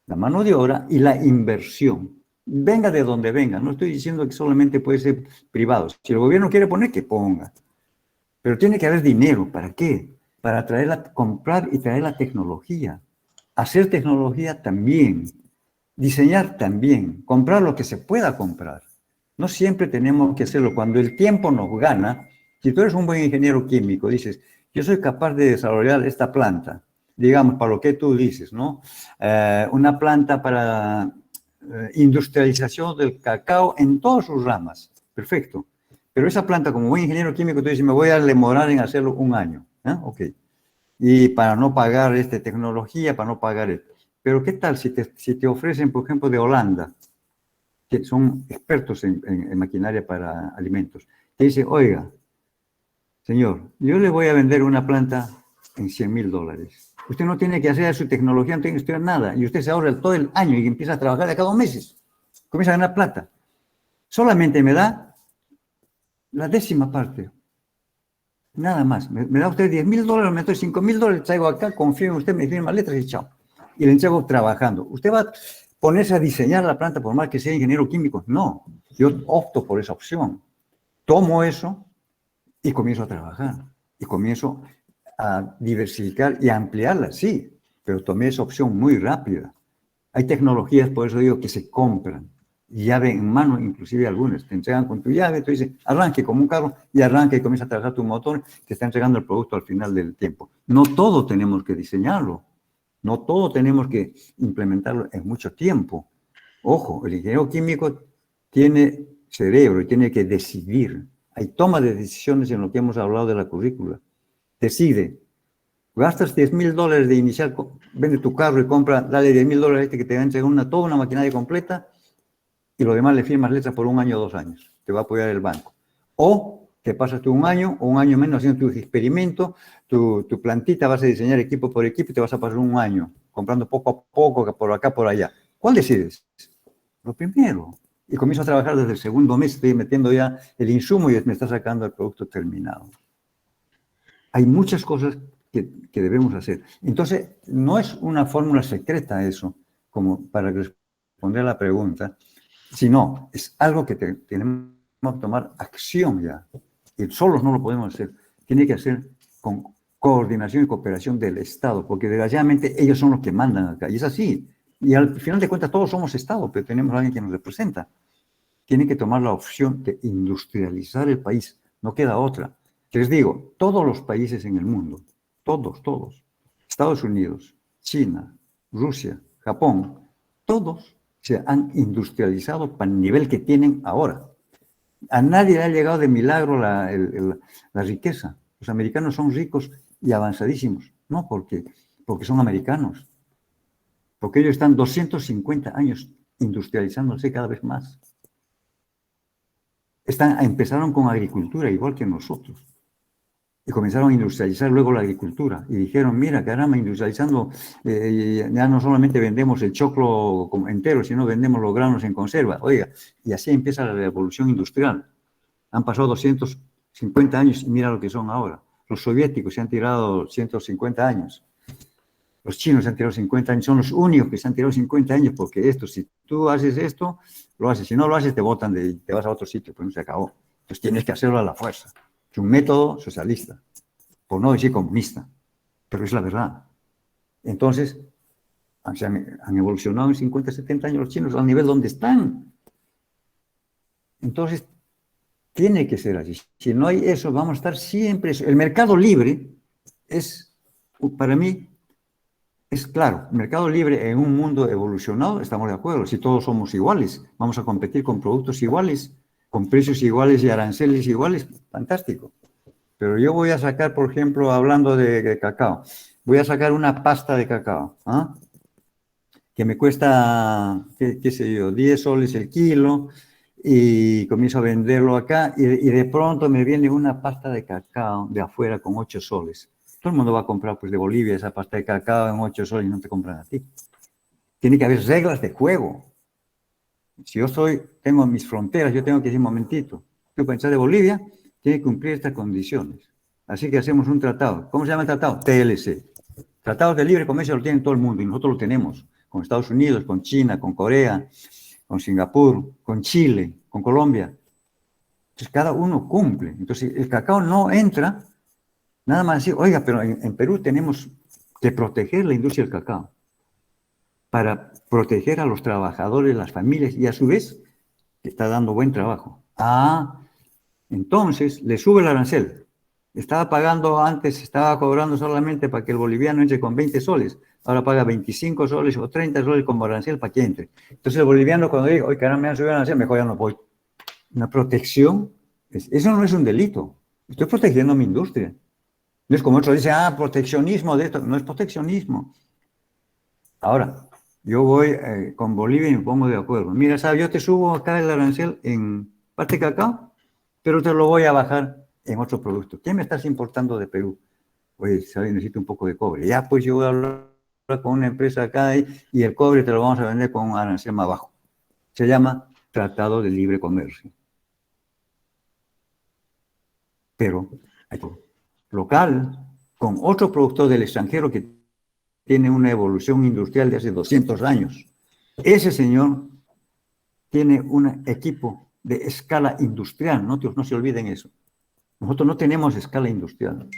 la mano de obra y la inversión. Venga de donde venga, no estoy diciendo que solamente puede ser privado. Si el gobierno quiere poner, que ponga. Pero tiene que haber dinero. ¿Para qué? Para comprar y traer la tecnología. Hacer tecnología también. Diseñar también. Comprar lo que se pueda comprar. No siempre tenemos que hacerlo. Cuando el tiempo nos gana, si tú eres un buen ingeniero químico, dices, yo soy capaz de desarrollar esta planta, digamos, para lo que tú dices, ¿no? Una planta para industrialización del cacao en todas sus ramas. Perfecto. Pero esa planta, como buen ingeniero químico, tú dices, me voy a demorar en hacerlo un año. Ok. Y para no pagar tecnología, para no pagar esto. Pero ¿qué tal si te ofrecen, por ejemplo, de Holanda, que son expertos en maquinaria para alimentos? Te dice, oiga, señor, yo le voy a vender una planta en $100.000. Usted no tiene que hacer su tecnología, no tiene que estudiar nada. Y usted se ahorra todo el año y empieza a trabajar de cada 2 meses. Comienza a ganar plata. Solamente me da la 10ª parte. Nada más. Me da usted $10.000, me doy $5.000, traigo acá, confío en usted, me firma letras y chao. Y le entrego trabajando. ¿Usted va a ponerse a diseñar la planta por más que sea ingeniero químico? No. Yo opto por esa opción. Tomo eso y comienzo a trabajar. Y comienzo a diversificar y a ampliarla, sí. Pero tomé esa opción muy rápida. Hay tecnologías, por eso digo, que se compran. Llave en mano, inclusive algunas. Te entregan con tu llave, tú dices, arranque como un carro y arranca y comienza a trabajar tu motor, te está entregando el producto al final del tiempo. No todo tenemos que diseñarlo, no todo tenemos que implementarlo en mucho tiempo. Ojo, el ingeniero químico tiene cerebro y tiene que decidir. Hay toma de decisiones en lo que hemos hablado de la currícula. Decide. Gastas $10.000 de inicial, vende tu carro y compra, dale $10.000 a este que te va a entregar toda una maquinaria completa, y lo demás le firmas letras por 1 año o 2 años. Te va a apoyar el banco. O te pasas tú 1 año o 1 año menos haciendo tu experimento, tu plantita, vas a diseñar equipo por equipo y te vas a pasar 1 año comprando poco a poco, por acá, por allá. ¿Cuál decides? Lo primero. Y comienzo a trabajar desde el 2.º mes, estoy metiendo ya el insumo y me está sacando el producto terminado. Hay muchas cosas que debemos hacer. Entonces, no es una fórmula secreta eso, como para responder a la pregunta, sino es algo que tenemos que tomar acción ya. Y solos no lo podemos hacer. Tiene que hacer con coordinación y cooperación del Estado, porque desgraciadamente ellos son los que mandan acá. Y es así. Y al final de cuentas todos somos Estado, pero tenemos a alguien que nos representa. Tienen que tomar la opción de industrializar el país. No queda otra. Les digo, todos los países en el mundo, todos, Estados Unidos, China, Rusia, Japón, todos se han industrializado para el nivel que tienen ahora. A nadie le ha llegado de milagro la riqueza. Los americanos son ricos y avanzadísimos. No porque son americanos. Porque ellos están 250 años industrializándose cada vez más. empezaron con agricultura igual que nosotros. Y comenzaron a industrializar luego la agricultura. Y dijeron, mira, caramba, industrializando, ya no solamente vendemos el choclo entero, sino vendemos los granos en conserva. Oiga, y así empieza la revolución industrial. Han pasado 250 años y mira lo que son ahora. Los soviéticos se han tirado 150 años. Los chinos se han tirado 50 años. Son los únicos que se han tirado 50 años porque esto, si tú haces esto, lo haces. Si no lo haces, te botan y te vas a otro sitio. Pues no se acabó. Entonces tienes que hacerlo a la fuerza. Es un método socialista, por no decir comunista, pero es la verdad. Entonces, han evolucionado en 50, 70 años los chinos al nivel donde están. Entonces, tiene que ser así. Si no hay eso, vamos a estar siempre... El mercado libre es, para mí, es claro. El mercado libre en un mundo evolucionado, estamos de acuerdo. Si todos somos iguales, vamos a competir con productos iguales, con precios iguales y aranceles iguales, fantástico. Pero yo voy a sacar, por ejemplo, hablando de cacao, voy a sacar una pasta de cacao, ¿ah? Que me cuesta, qué sé yo, 10 soles el kilo, y comienzo a venderlo acá, y de pronto me viene una pasta de cacao de afuera con 8 soles. Todo el mundo va a comprar, pues, de Bolivia esa pasta de cacao en 8 soles y no te compran a ti. Tiene que haber reglas de juego. Si yo tengo mis fronteras, yo tengo que decir, un momentito, yo para entrar de Bolivia, tiene que cumplir estas condiciones. Así que hacemos un tratado. ¿Cómo se llama el tratado? TLC. Tratados de libre comercio lo tiene todo el mundo y nosotros lo tenemos. Con Estados Unidos, con China, con Corea, con Singapur, con Chile, con Colombia. Entonces cada uno cumple. Entonces el cacao no entra, nada más decir, oiga, pero en Perú tenemos que proteger la industria del cacao para proteger a los trabajadores, las familias, y a su vez está dando buen trabajo. Entonces le sube el arancel. Estaba pagando antes, estaba cobrando solamente para que el boliviano entre con 20 soles. Ahora paga 25 soles o 30 soles como arancel para que entre. Entonces el boliviano cuando dice, oye, caramba, me han subido el arancel, mejor ya no voy. Una protección, eso no es un delito. Estoy protegiendo mi industria. No es como otros dicen, proteccionismo de esto. No es proteccionismo. Ahora, yo voy con Bolivia y me pongo de acuerdo. Mira, ¿sabes? Yo te subo acá el arancel en parte de cacao, pero te lo voy a bajar en otro producto. ¿Qué me estás importando de Perú? Oye, ¿sabes? Necesito un poco de cobre. Ya, pues yo voy a hablar con una empresa acá y el cobre te lo vamos a vender con un arancel más bajo. Se llama Tratado de Libre Comercio. Pero hay local, con otro productor del extranjero que tiene una evolución industrial de hace 200 años. Ese señor tiene un equipo de escala industrial, no se olviden eso. Nosotros no tenemos escala industrial.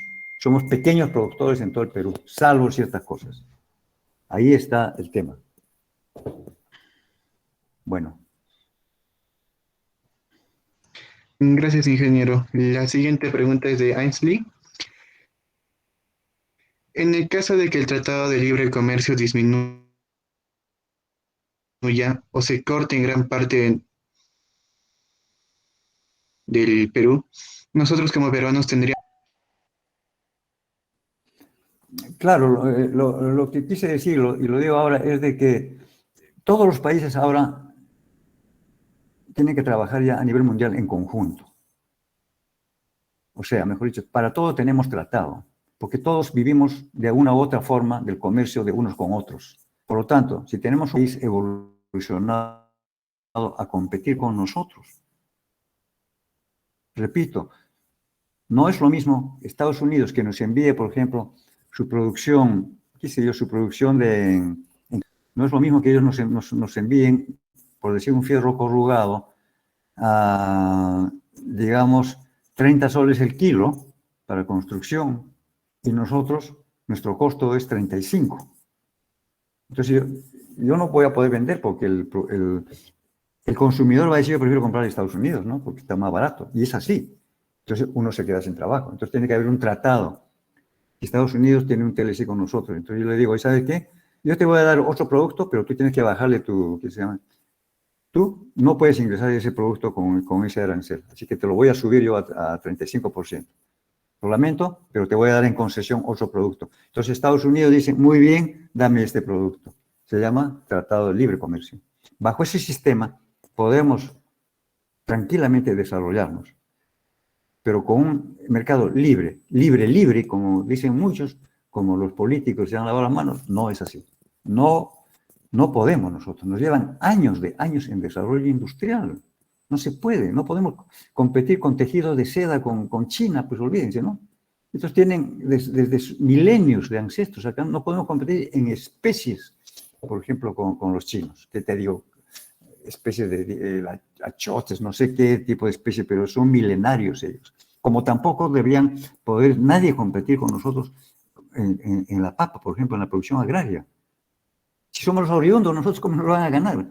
Somos pequeños productores en todo el Perú, salvo ciertas cosas. Ahí está el tema. Bueno. Gracias, ingeniero. La siguiente pregunta es de Ainsley. En el caso de que el Tratado de Libre Comercio disminuya o se corte en gran parte del Perú, nosotros como peruanos tendríamos... Claro, lo que quise decir, y lo digo ahora, es de que todos los países ahora tienen que trabajar ya a nivel mundial en conjunto. O sea, mejor dicho, para todo tenemos tratado, porque todos vivimos de una u otra forma del comercio de unos con otros. Por lo tanto, si tenemos un país evolucionado a competir con nosotros, repito, no es lo mismo Estados Unidos que nos envíe, por ejemplo, su producción, qué sé yo, su producción no es lo mismo que ellos nos envíen, por decir un fierro corrugado, a, digamos, 30 soles el kilo para construcción, y nosotros, nuestro costo es 35. Entonces yo no voy a poder vender porque el consumidor va a decir, yo prefiero comprar en Estados Unidos, ¿no? Porque está más barato, y es así. Entonces uno se queda sin trabajo. Entonces tiene que haber un tratado. Estados Unidos tiene un TLC con nosotros. Entonces yo le digo, ¿sabes qué? Yo te voy a dar otro producto, pero tú tienes que bajarle ¿qué se llama? Tú no puedes ingresar ese producto con ese arancel. Así que te lo voy a subir yo a 35%. Lo lamento, pero te voy a dar en concesión otro producto. Entonces Estados Unidos dice, muy bien, dame este producto. Se llama Tratado de Libre Comercio. Bajo ese sistema podemos tranquilamente desarrollarnos. Pero con un mercado libre, como dicen muchos, como los políticos se han lavado las manos, no es así. No podemos nosotros. Nos llevan años en desarrollo industrial. No se puede, no podemos competir con tejidos de seda con China, pues olvídense, ¿no? Estos tienen desde milenios de ancestros. Acá no podemos competir en especies, por ejemplo, con los chinos. ¿Qué te digo? Especies de achotes, no sé qué tipo de especie, pero son milenarios ellos. Como tampoco deberían poder nadie competir con nosotros en la papa, por ejemplo, en la producción agraria. Si somos los oriundos, nosotros ¿cómo nos van a ganar?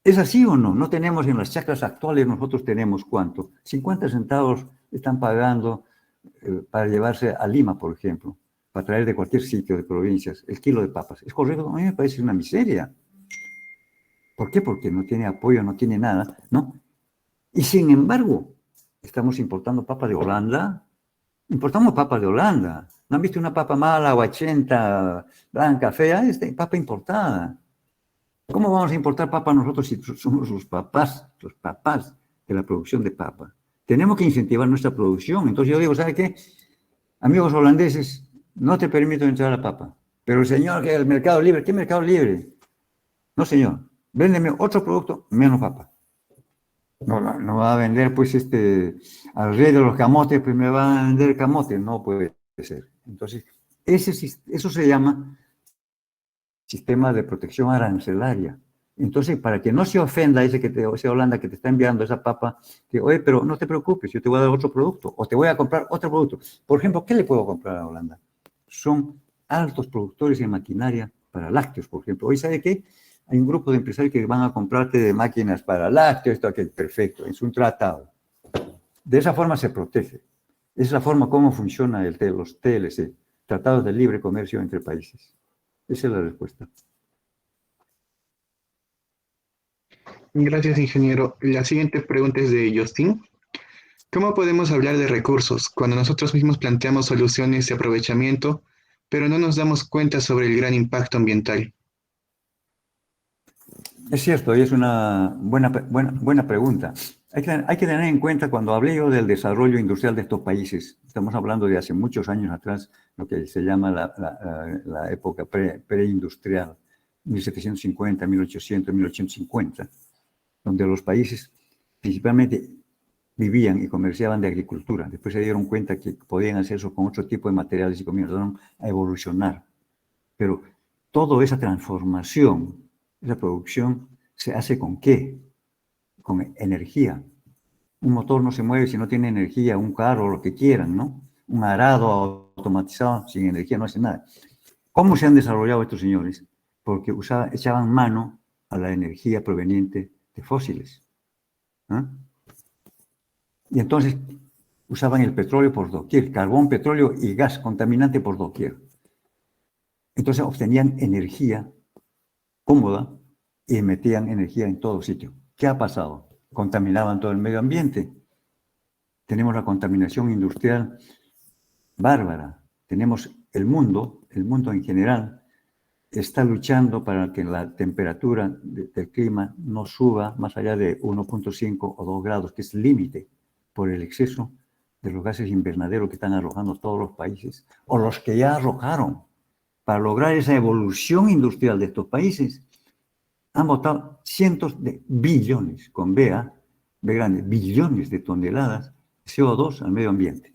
¿Es así o no? No tenemos en las chacras actuales, nosotros tenemos ¿cuánto? 50 centavos están pagando para llevarse a Lima, por ejemplo, para traer de cualquier sitio de provincias, el kilo de papas. ¿Es correcto? A mí me parece una miseria. ¿Por qué? Porque no tiene apoyo, no tiene nada, ¿no? Y sin embargo, estamos importando papas de Holanda. Importamos papas de Holanda. ¿No han visto una papa mala, aguachenta, blanca, fea? Es papa importada. ¿Cómo vamos a importar papa nosotros si somos los papás de la producción de papa? Tenemos que incentivar nuestra producción. Entonces yo digo, ¿sabe qué? Amigos holandeses, no te permito entrar a la papa. Pero señor, que el mercado libre, ¿qué mercado libre? No, señor. Véndeme otro producto, menos papa. No va a vender, pues, al rey de los camotes, pues me va a vender camote. No puede ser. Entonces, eso se llama sistema de protección arancelaria. Entonces, para que no se ofenda ese Holanda que te está enviando esa papa, que, oye, pero no te preocupes, yo te voy a dar otro producto, o te voy a comprar otro producto. Por ejemplo, ¿qué le puedo comprar a Holanda? Son altos productores de maquinaria para lácteos, por ejemplo. Hoy, ¿sabe qué? Hay un grupo de empresarios que van a comprarte de máquinas para lácteos, esto, aquel, perfecto, es un tratado. De esa forma se protege. Es la forma como funciona los TLC, Tratados de Libre Comercio entre Países. Esa es la respuesta. Gracias, ingeniero. La siguiente pregunta es de Justin. ¿Cómo podemos hablar de recursos cuando nosotros mismos planteamos soluciones de aprovechamiento, pero no nos damos cuenta sobre el gran impacto ambiental? Es cierto, y es una buena pregunta. Hay que tener en cuenta, cuando hablé yo del desarrollo industrial de estos países, estamos hablando de hace muchos años atrás, lo que se llama la época preindustrial, 1750, 1800, 1850, donde los países principalmente vivían y comerciaban de agricultura. Después se dieron cuenta que podían hacer eso con otro tipo de materiales y comenzaron a evolucionar. Pero toda esa transformación, esa producción, ¿se hace con qué? Con energía. Un motor no se mueve si no tiene energía, un carro, lo que quieran, ¿no? Un arado automatizado sin energía no hace nada. ¿Cómo se han desarrollado estos señores? Porque echaban mano a la energía proveniente de fósiles. ¿Eh? Y entonces usaban el petróleo por doquier, carbón, petróleo y gas contaminante por doquier. Entonces obtenían energía cómoda y metían energía en todo sitio. ¿Qué ha pasado? Contaminaban todo el medio ambiente. Tenemos la contaminación industrial bárbara. Tenemos el mundo en general está luchando para que la temperatura del clima no suba más allá de 1.5 o 2 grados, que es el límite por el exceso de los gases invernaderos que están arrojando todos los países, o los que ya arrojaron. Para lograr esa evolución industrial de estos países, han botado cientos de billones, con B grande, billones de toneladas de CO2 al medio ambiente.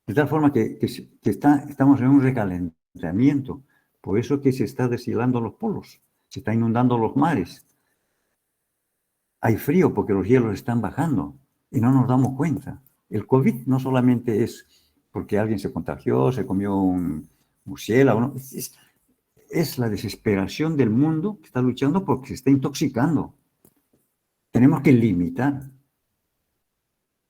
De tal forma que estamos en un recalentamiento. Por eso que se está deshilando los polos, se están inundando los mares. Hay frío porque los hielos están bajando y no nos damos cuenta. El COVID no solamente es porque alguien se contagió, se comió un murciélago, ¿no? Es la desesperación del mundo que está luchando porque se está intoxicando. Tenemos que limitar.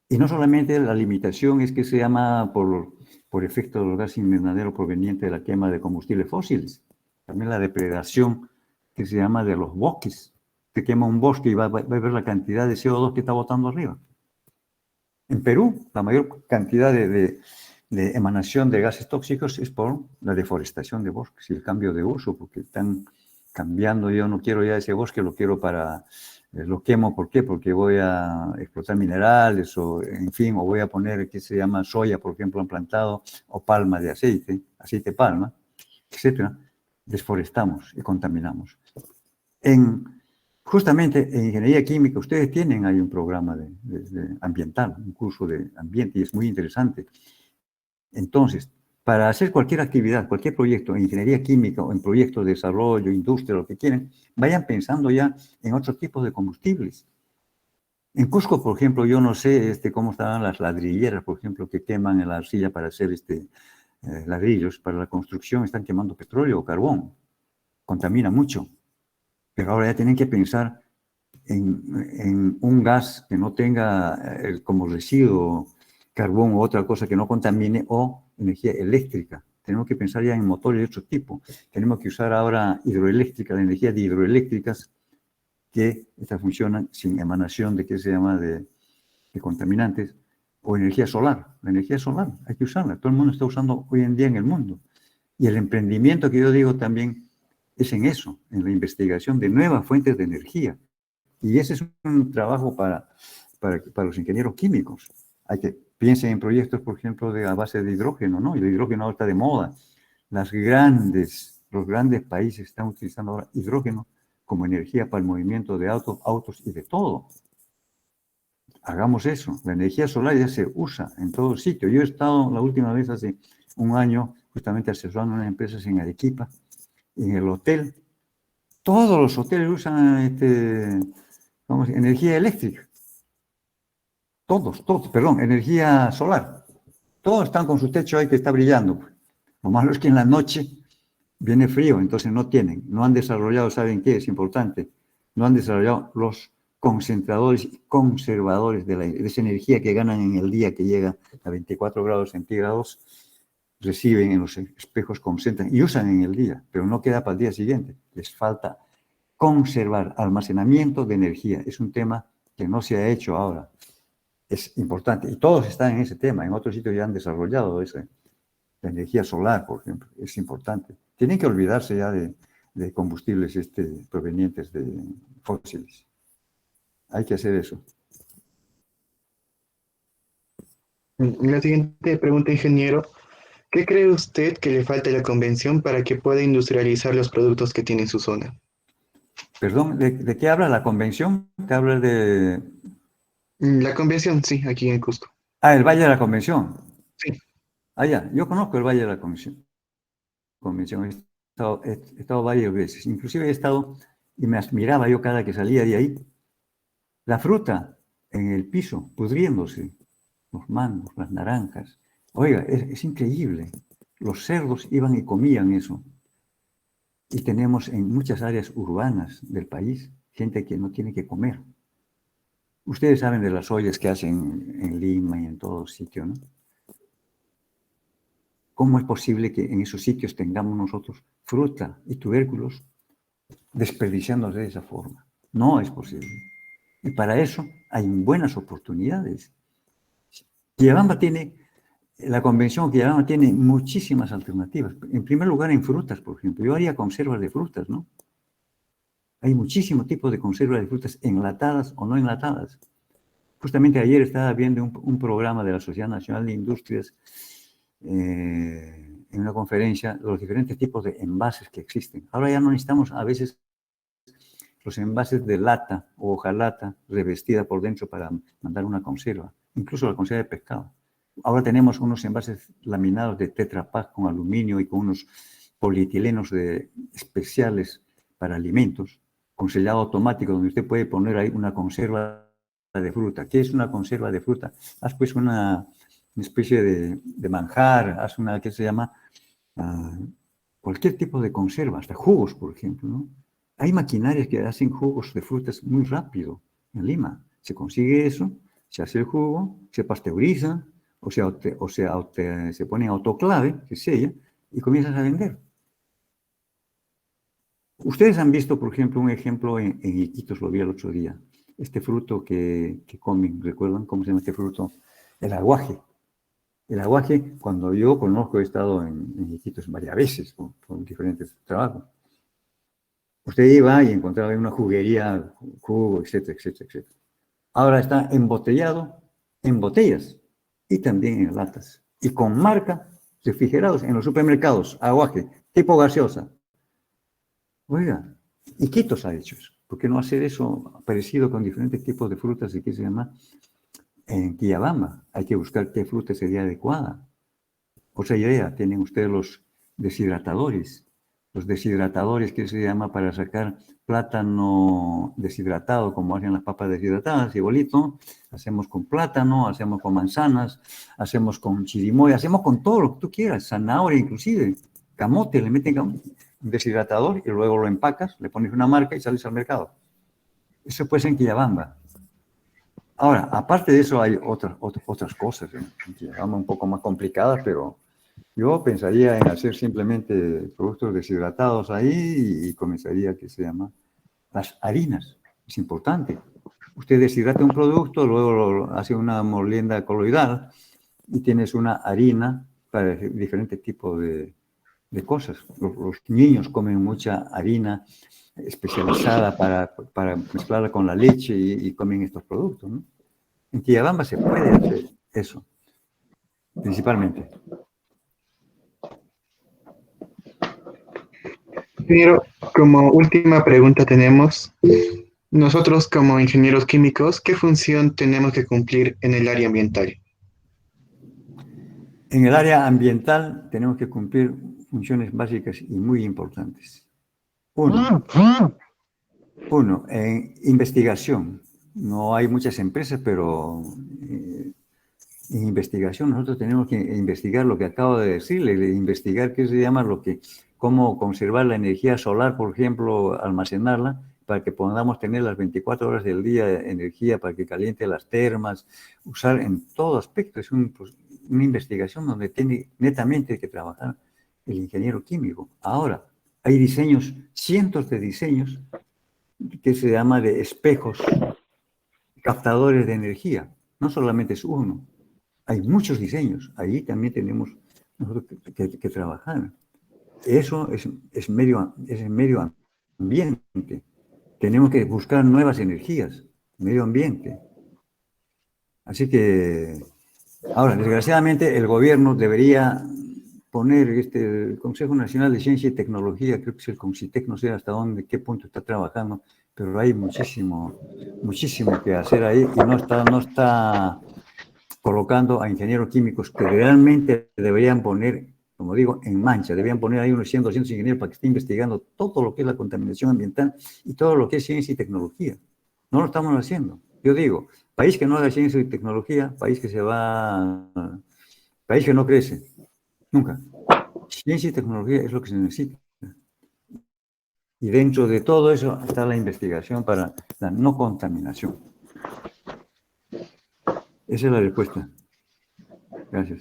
Y no solamente la limitación es que se llama por efecto de los gases invernaderos provenientes de la quema de combustibles fósiles. También la depredación que se llama de los bosques. Se quema un bosque y va a ver la cantidad de CO2 que está botando arriba. En Perú, la mayor cantidad de emanación de gases tóxicos es por la deforestación de bosques y el cambio de uso, porque están cambiando. Yo no quiero ya ese bosque, lo quiero para lo quemo, ¿por qué? Porque voy a explotar minerales o, en fin, o voy a poner, ¿qué se llama? Soya, por ejemplo, han plantado, o palma de aceite, aceite de palma, etcétera. Desforestamos y contaminamos. Justamente en ingeniería química, ustedes tienen ahí un programa de ambiental, un curso de ambiente, y es muy interesante. Entonces, para hacer cualquier actividad, cualquier proyecto en ingeniería química o en proyectos de desarrollo, industria, lo que quieran, vayan pensando ya en otros tipos de combustibles. En Cusco, por ejemplo, yo no sé cómo estarán las ladrilleras, por ejemplo, que queman en la arcilla para hacer ladrillos. Para la construcción están quemando petróleo o carbón. Contamina mucho. Pero ahora ya tienen que pensar en un gas que no tenga como residuo carbón u otra cosa que no contamine, o energía eléctrica. Tenemos que pensar ya en motores de otro tipo. Tenemos que usar ahora hidroeléctrica, la energía de hidroeléctricas, que estas funcionan sin emanación de, ¿qué se llama?, de contaminantes, o energía solar. La energía solar hay que usarla. Todo el mundo está usando hoy en día en el mundo. Y el emprendimiento que yo digo también es en eso, en la investigación de nuevas fuentes de energía. Y ese es un trabajo para los ingenieros químicos. Hay que piensen en proyectos, por ejemplo, a base de hidrógeno, ¿no? Y el hidrógeno ahora está de moda. Los grandes países están utilizando ahora hidrógeno como energía para el movimiento de autos y de todo. Hagamos eso. La energía solar ya se usa en todo sitio. Yo he estado la última vez hace un año justamente asesorando a unas empresas en Arequipa, en el hotel. Todos los hoteles usan energía eléctrica. Todos, perdón, energía solar. Todos están con su techo ahí que está brillando. Lo malo es que en la noche viene frío, entonces no han desarrollado, ¿saben qué? Es importante. No han desarrollado los concentradores y conservadores de esa energía que ganan en el día, que llega a 24 grados centígrados, reciben en los espejos, concentran y usan en el día, pero no queda para el día siguiente. Les falta conservar, almacenamiento de energía. Es un tema que no se ha hecho ahora. Es importante. Y todos están en ese tema. En otros sitios ya han desarrollado la energía solar, por ejemplo. Es importante. Tienen que olvidarse ya de combustibles provenientes de fósiles. Hay que hacer eso. La siguiente pregunta, ingeniero. ¿Qué cree usted que le falta a la convención para que pueda industrializar los productos que tiene en su zona? Perdón, ¿de qué habla la convención? ¿Qué habla de...? La convención, sí, aquí en Cusco. Ah, el Valle de la Convención. Sí. Ah, ya, yo conozco el Valle de la Convención. He estado varias veces. Inclusive he estado y me admiraba yo cada que salía de ahí. La fruta en el piso, pudriéndose. Los mangos, las naranjas. Oiga, es increíble. Los cerdos iban y comían eso. Y tenemos en muchas áreas urbanas del país gente que no tiene que comer. Ustedes saben de las ollas que hacen en Lima y en todo sitio, ¿no? ¿Cómo es posible que en esos sitios tengamos nosotros fruta y tubérculos desperdiciándose de esa forma? No es posible. Y para eso hay buenas oportunidades. La convención Quillabamba tiene muchísimas alternativas. En primer lugar, en frutas, por ejemplo. Yo haría conservas de frutas, ¿no? Hay muchísimos tipos de conservas de frutas, enlatadas o no enlatadas. Justamente ayer estaba viendo un programa de la Sociedad Nacional de Industrias en una conferencia, los diferentes tipos de envases que existen. Ahora ya no necesitamos a veces los envases de lata o hojalata revestida por dentro para mandar una conserva, incluso la conserva de pescado. Ahora tenemos unos envases laminados de Tetra Pak con aluminio y con unos polietilenos especiales para alimentos, con sellado automático, donde usted puede poner ahí una conserva de fruta. ¿Qué es una conserva de fruta? Haz pues una especie de manjar, haz una que se llama cualquier tipo de conserva, hasta jugos, por ejemplo, ¿no? Hay maquinarias que hacen jugos de frutas muy rápido en Lima. Se consigue eso, se hace el jugo, se pasteuriza, se pone en autoclave, se sella, y comienzas a vender. Ustedes han visto, por ejemplo, un ejemplo en Iquitos, lo vi el otro día. Este fruto que comen, ¿recuerdan cómo se llama este fruto? El aguaje. El aguaje, cuando yo conozco, he estado en Iquitos varias veces por diferentes trabajos. Usted iba y encontraba una juguería, jugo, etcétera, etcétera, etcétera. Ahora está embotellado en botellas y también en latas. Y con marca, refrigerados en los supermercados, aguaje, tipo gaseosa. Oiga, ¿y Quitos ha hecho eso? ¿Por qué no hacer eso parecido con diferentes tipos de frutas y qué se llama? En Quillabamba hay que buscar qué fruta sería adecuada. Otra idea, tienen ustedes los deshidratadores. Los deshidratadores, ¿qué se llama? Para sacar plátano deshidratado, como hacen las papas deshidratadas, igualito. Hacemos con plátano, hacemos con manzanas, hacemos con chirimoya, hacemos con todo lo que tú quieras, zanahoria inclusive, camote, le meten un deshidratador y luego lo empacas, le pones una marca y sales al mercado. Eso puede ser en Quillabamba. Ahora, aparte de eso hay otras cosas en Quillabamba un poco más complicadas, pero yo pensaría en hacer simplemente productos deshidratados ahí y comenzaría, ¿qué se llama? Las harinas. Es importante. Usted deshidrata un producto, luego lo hace una molienda coloidal y tienes una harina para diferentes tipos de cosas. Los niños comen mucha harina especializada para mezclarla con la leche y comen estos productos, ¿no? En Quillabamba se puede hacer eso, principalmente. Ingeniero, como última pregunta tenemos, nosotros como ingenieros químicos, ¿qué función tenemos que cumplir en el área ambiental? En el área ambiental tenemos que cumplir funciones básicas y muy importantes. Uno, en investigación. No hay muchas empresas, pero en investigación nosotros tenemos que investigar lo que acabo de decirle, investigar qué se llama cómo conservar la energía solar, por ejemplo, almacenarla, para que podamos tener las 24 horas del día energía para que caliente las termas, usar en todo aspecto. Es una investigación donde tiene netamente que trabajar el ingeniero químico. Ahora, hay diseños, cientos de diseños, que se llama de espejos, captadores de energía. No solamente es uno, hay muchos diseños. Ahí también tenemos nosotros que trabajar. Eso es medio ambiente. Tenemos que buscar nuevas energías, medio ambiente. Así que, ahora, desgraciadamente, el gobierno debería poner el Consejo Nacional de Ciencia y Tecnología, creo que es el CONCITEC, no sé hasta qué punto está trabajando, pero hay muchísimo que hacer ahí y no está colocando a ingenieros químicos que realmente deberían poner, como digo, en mancha, deberían poner ahí unos 100, 200 ingenieros para que estén investigando todo lo que es la contaminación ambiental y todo lo que es ciencia y tecnología. No lo estamos haciendo. Yo digo, país que no haga ciencia y tecnología, país que no crece, nunca. Ciencia y tecnología es lo que se necesita. Y dentro de todo eso está la investigación para la no contaminación. Esa es la respuesta. Gracias.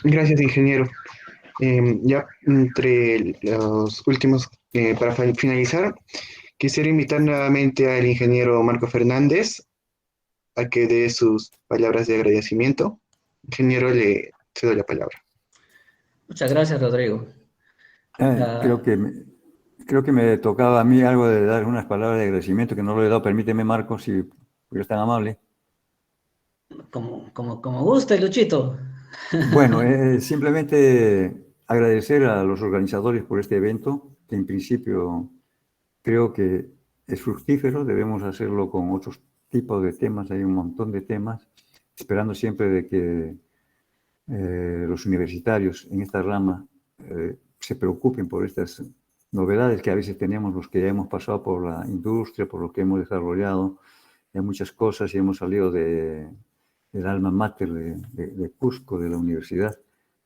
Gracias, ingeniero. Ya entre los últimos, para finalizar, quisiera invitar nuevamente al ingeniero Marco Fernández a que dé sus palabras de agradecimiento. Ingeniero, le cedo la palabra. Muchas gracias, Rodrigo. Creo que me tocaba a mí algo de dar unas palabras de agradecimiento que no lo he dado. Permíteme, Marco, si eres tan amable. Como guste, Luchito. Bueno, simplemente agradecer a los organizadores por este evento, que en principio creo que es fructífero. Debemos hacerlo con otros tipos de temas, hay un montón de temas, esperando siempre de que los universitarios en esta rama se preocupen por estas novedades que a veces tenemos los que ya hemos pasado por la industria, por lo que hemos desarrollado, hay muchas cosas y hemos salido del alma mater de Cusco, de la universidad.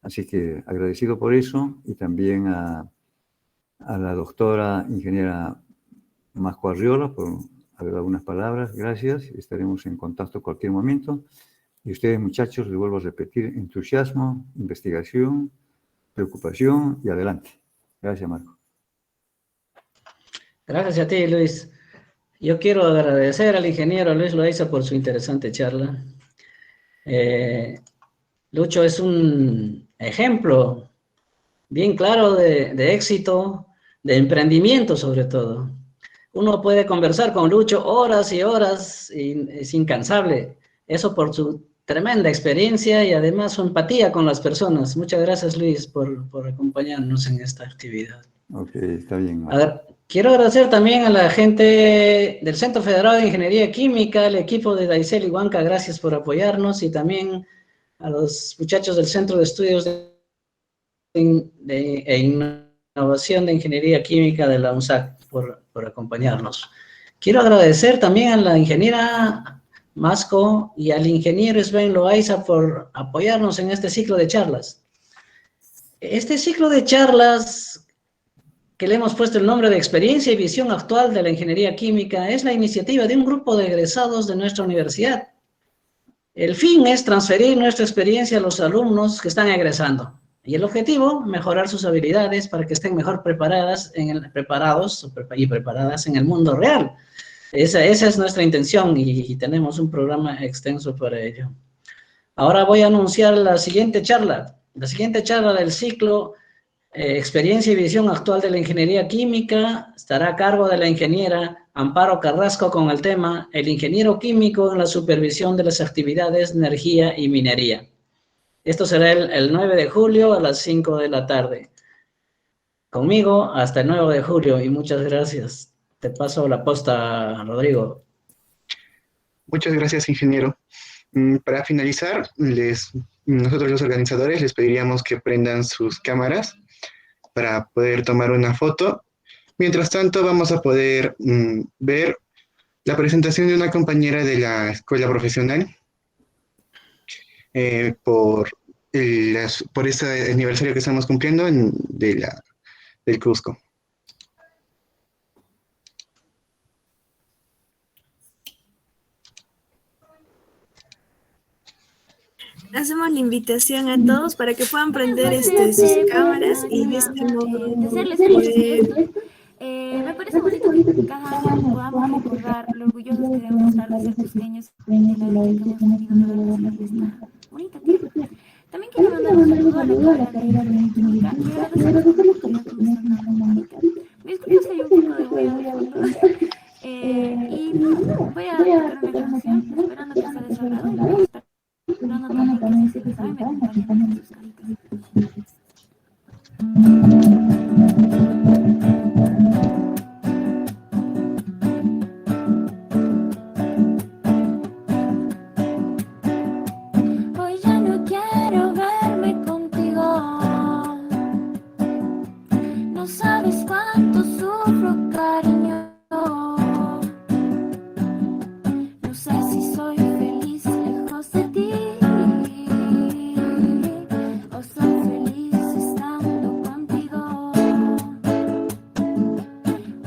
Así que agradecido por eso y también a la doctora ingeniera Masco Arriola por haber dado unas palabras. Gracias. Estaremos en contacto en cualquier momento. Y ustedes, muchachos, les vuelvo a repetir, entusiasmo, investigación, preocupación y adelante. Gracias, Marco. Gracias a ti, Luis. Yo quiero agradecer al ingeniero Luis Loaiza por su interesante charla. Lucho es un ejemplo bien claro de éxito, de emprendimiento sobre todo. Uno puede conversar con Lucho horas y horas y es incansable. Eso por su tremenda experiencia y además su empatía con las personas. Muchas gracias, Luis, por acompañarnos en esta actividad. Ok, está bien. A ver, quiero agradecer también a la gente del Centro Federado de Ingeniería Química, el equipo de Daisel y Huanca, gracias por apoyarnos, y también a los muchachos del Centro de Estudios e Innovación de Ingeniería Química de la UNSAC por acompañarnos. Quiero agradecer también a la ingeniera Masco y al ingeniero Sven Loaiza por apoyarnos en este ciclo de charlas. Este ciclo de charlas, que le hemos puesto el nombre de Experiencia y Visión Actual de la Ingeniería Química, es la iniciativa de un grupo de egresados de nuestra universidad. El fin es transferir nuestra experiencia a los alumnos que están egresando. Y el objetivo, mejorar sus habilidades para que estén mejor preparados y preparadas en el mundo real. Esa es nuestra intención y tenemos un programa extenso para ello. Ahora voy a anunciar la siguiente charla. La siguiente charla del ciclo Experiencia y Visión Actual de la Ingeniería Química estará a cargo de la ingeniera Amparo Carrasco con el tema El ingeniero químico en la supervisión de las actividades de energía y minería. Esto será el 9 de julio a las 5 de la tarde. Conmigo hasta el 9 de julio y muchas gracias. Te paso la posta, Rodrigo. Muchas gracias, ingeniero. Para finalizar, nosotros los organizadores les pediríamos que prendan sus cámaras para poder tomar una foto. Mientras tanto, vamos a poder ver la presentación de una compañera de la escuela profesional por ese aniversario que estamos cumpliendo del Cusco. Hacemos la invitación a todos para que puedan prender sus cámaras y de este modo poder... Me parece bonito que cada año podamos recordar lo orgullosos que debemos estar de ser cusqueños de la vida que hemos tenido a lo largo de esta bonita tierra. También quiero mandar un saludo a la carrera de química y agradecer a todos los que nos gustan la química. Disculpen si hay un poco de ruido de fondo. Y voy a tocar una canción esperando que sea de su agrado y esperando también que si se les sabe me acompañen en sus caritas. Hoy ya no quiero verme contigo, no sabes cuánto sufro, cariño. No sé si soy feliz lejos de ti o soy feliz estando contigo.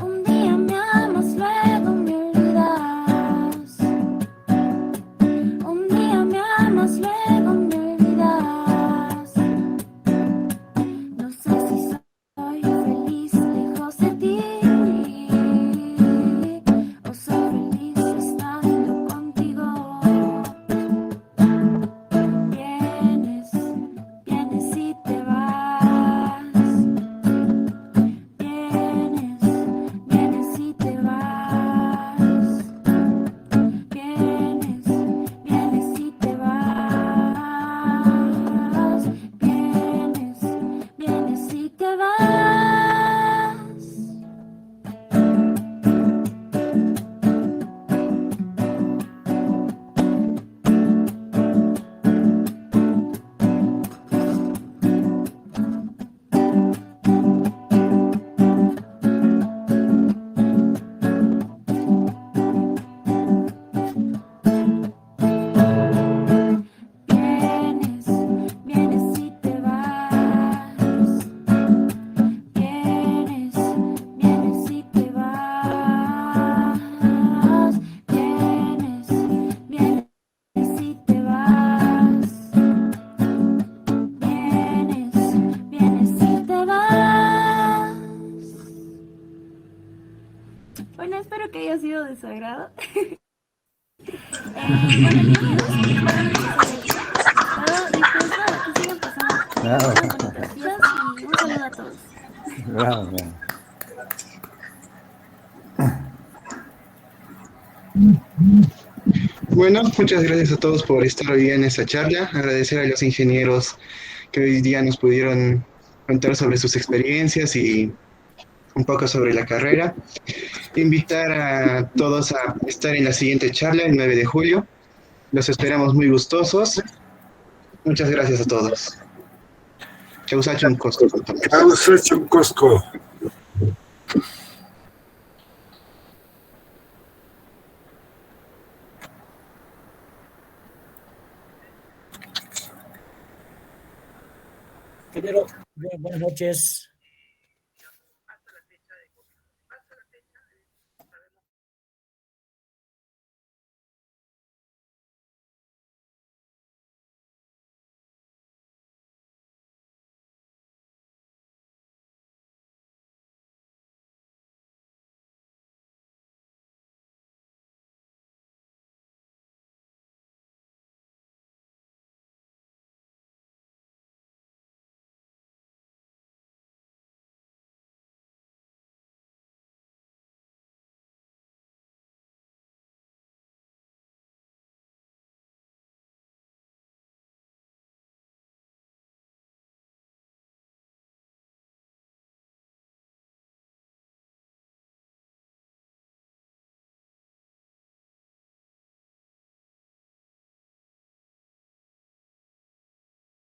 Un día me amas, luego me olvidas. Un día me amas, luego me olvidas. No sé si soy feliz lejos de ti o soy feliz estando contigo. Vienes, vienes y te vas. Vienes, vienes y te vas. Vienes, vienes y te vas. Vienes, vienes y te vas. Vienes, vienes y te vas. Vienes, vienes y te vas. Vienes, vienes y te vas. Vienes, vienes y te vas. Bueno, espero que haya sido de su agrado. Bueno, bienvenidos. Y pues nada, que sigan pasando Bravo. buenos días y un saludo a todos. Bravo, bravo. Bueno, muchas gracias a todos por estar hoy día en esta charla. Agradecer a los ingenieros que hoy día nos pudieron contar sobre sus experiencias y un poco sobre la carrera. Invitar a todos a estar en la siguiente charla el 9 de julio. Los esperamos muy gustosos. Muchas gracias a todos. Chau, Cosco. Chao, Cosco. Ingeniero, buenas noches.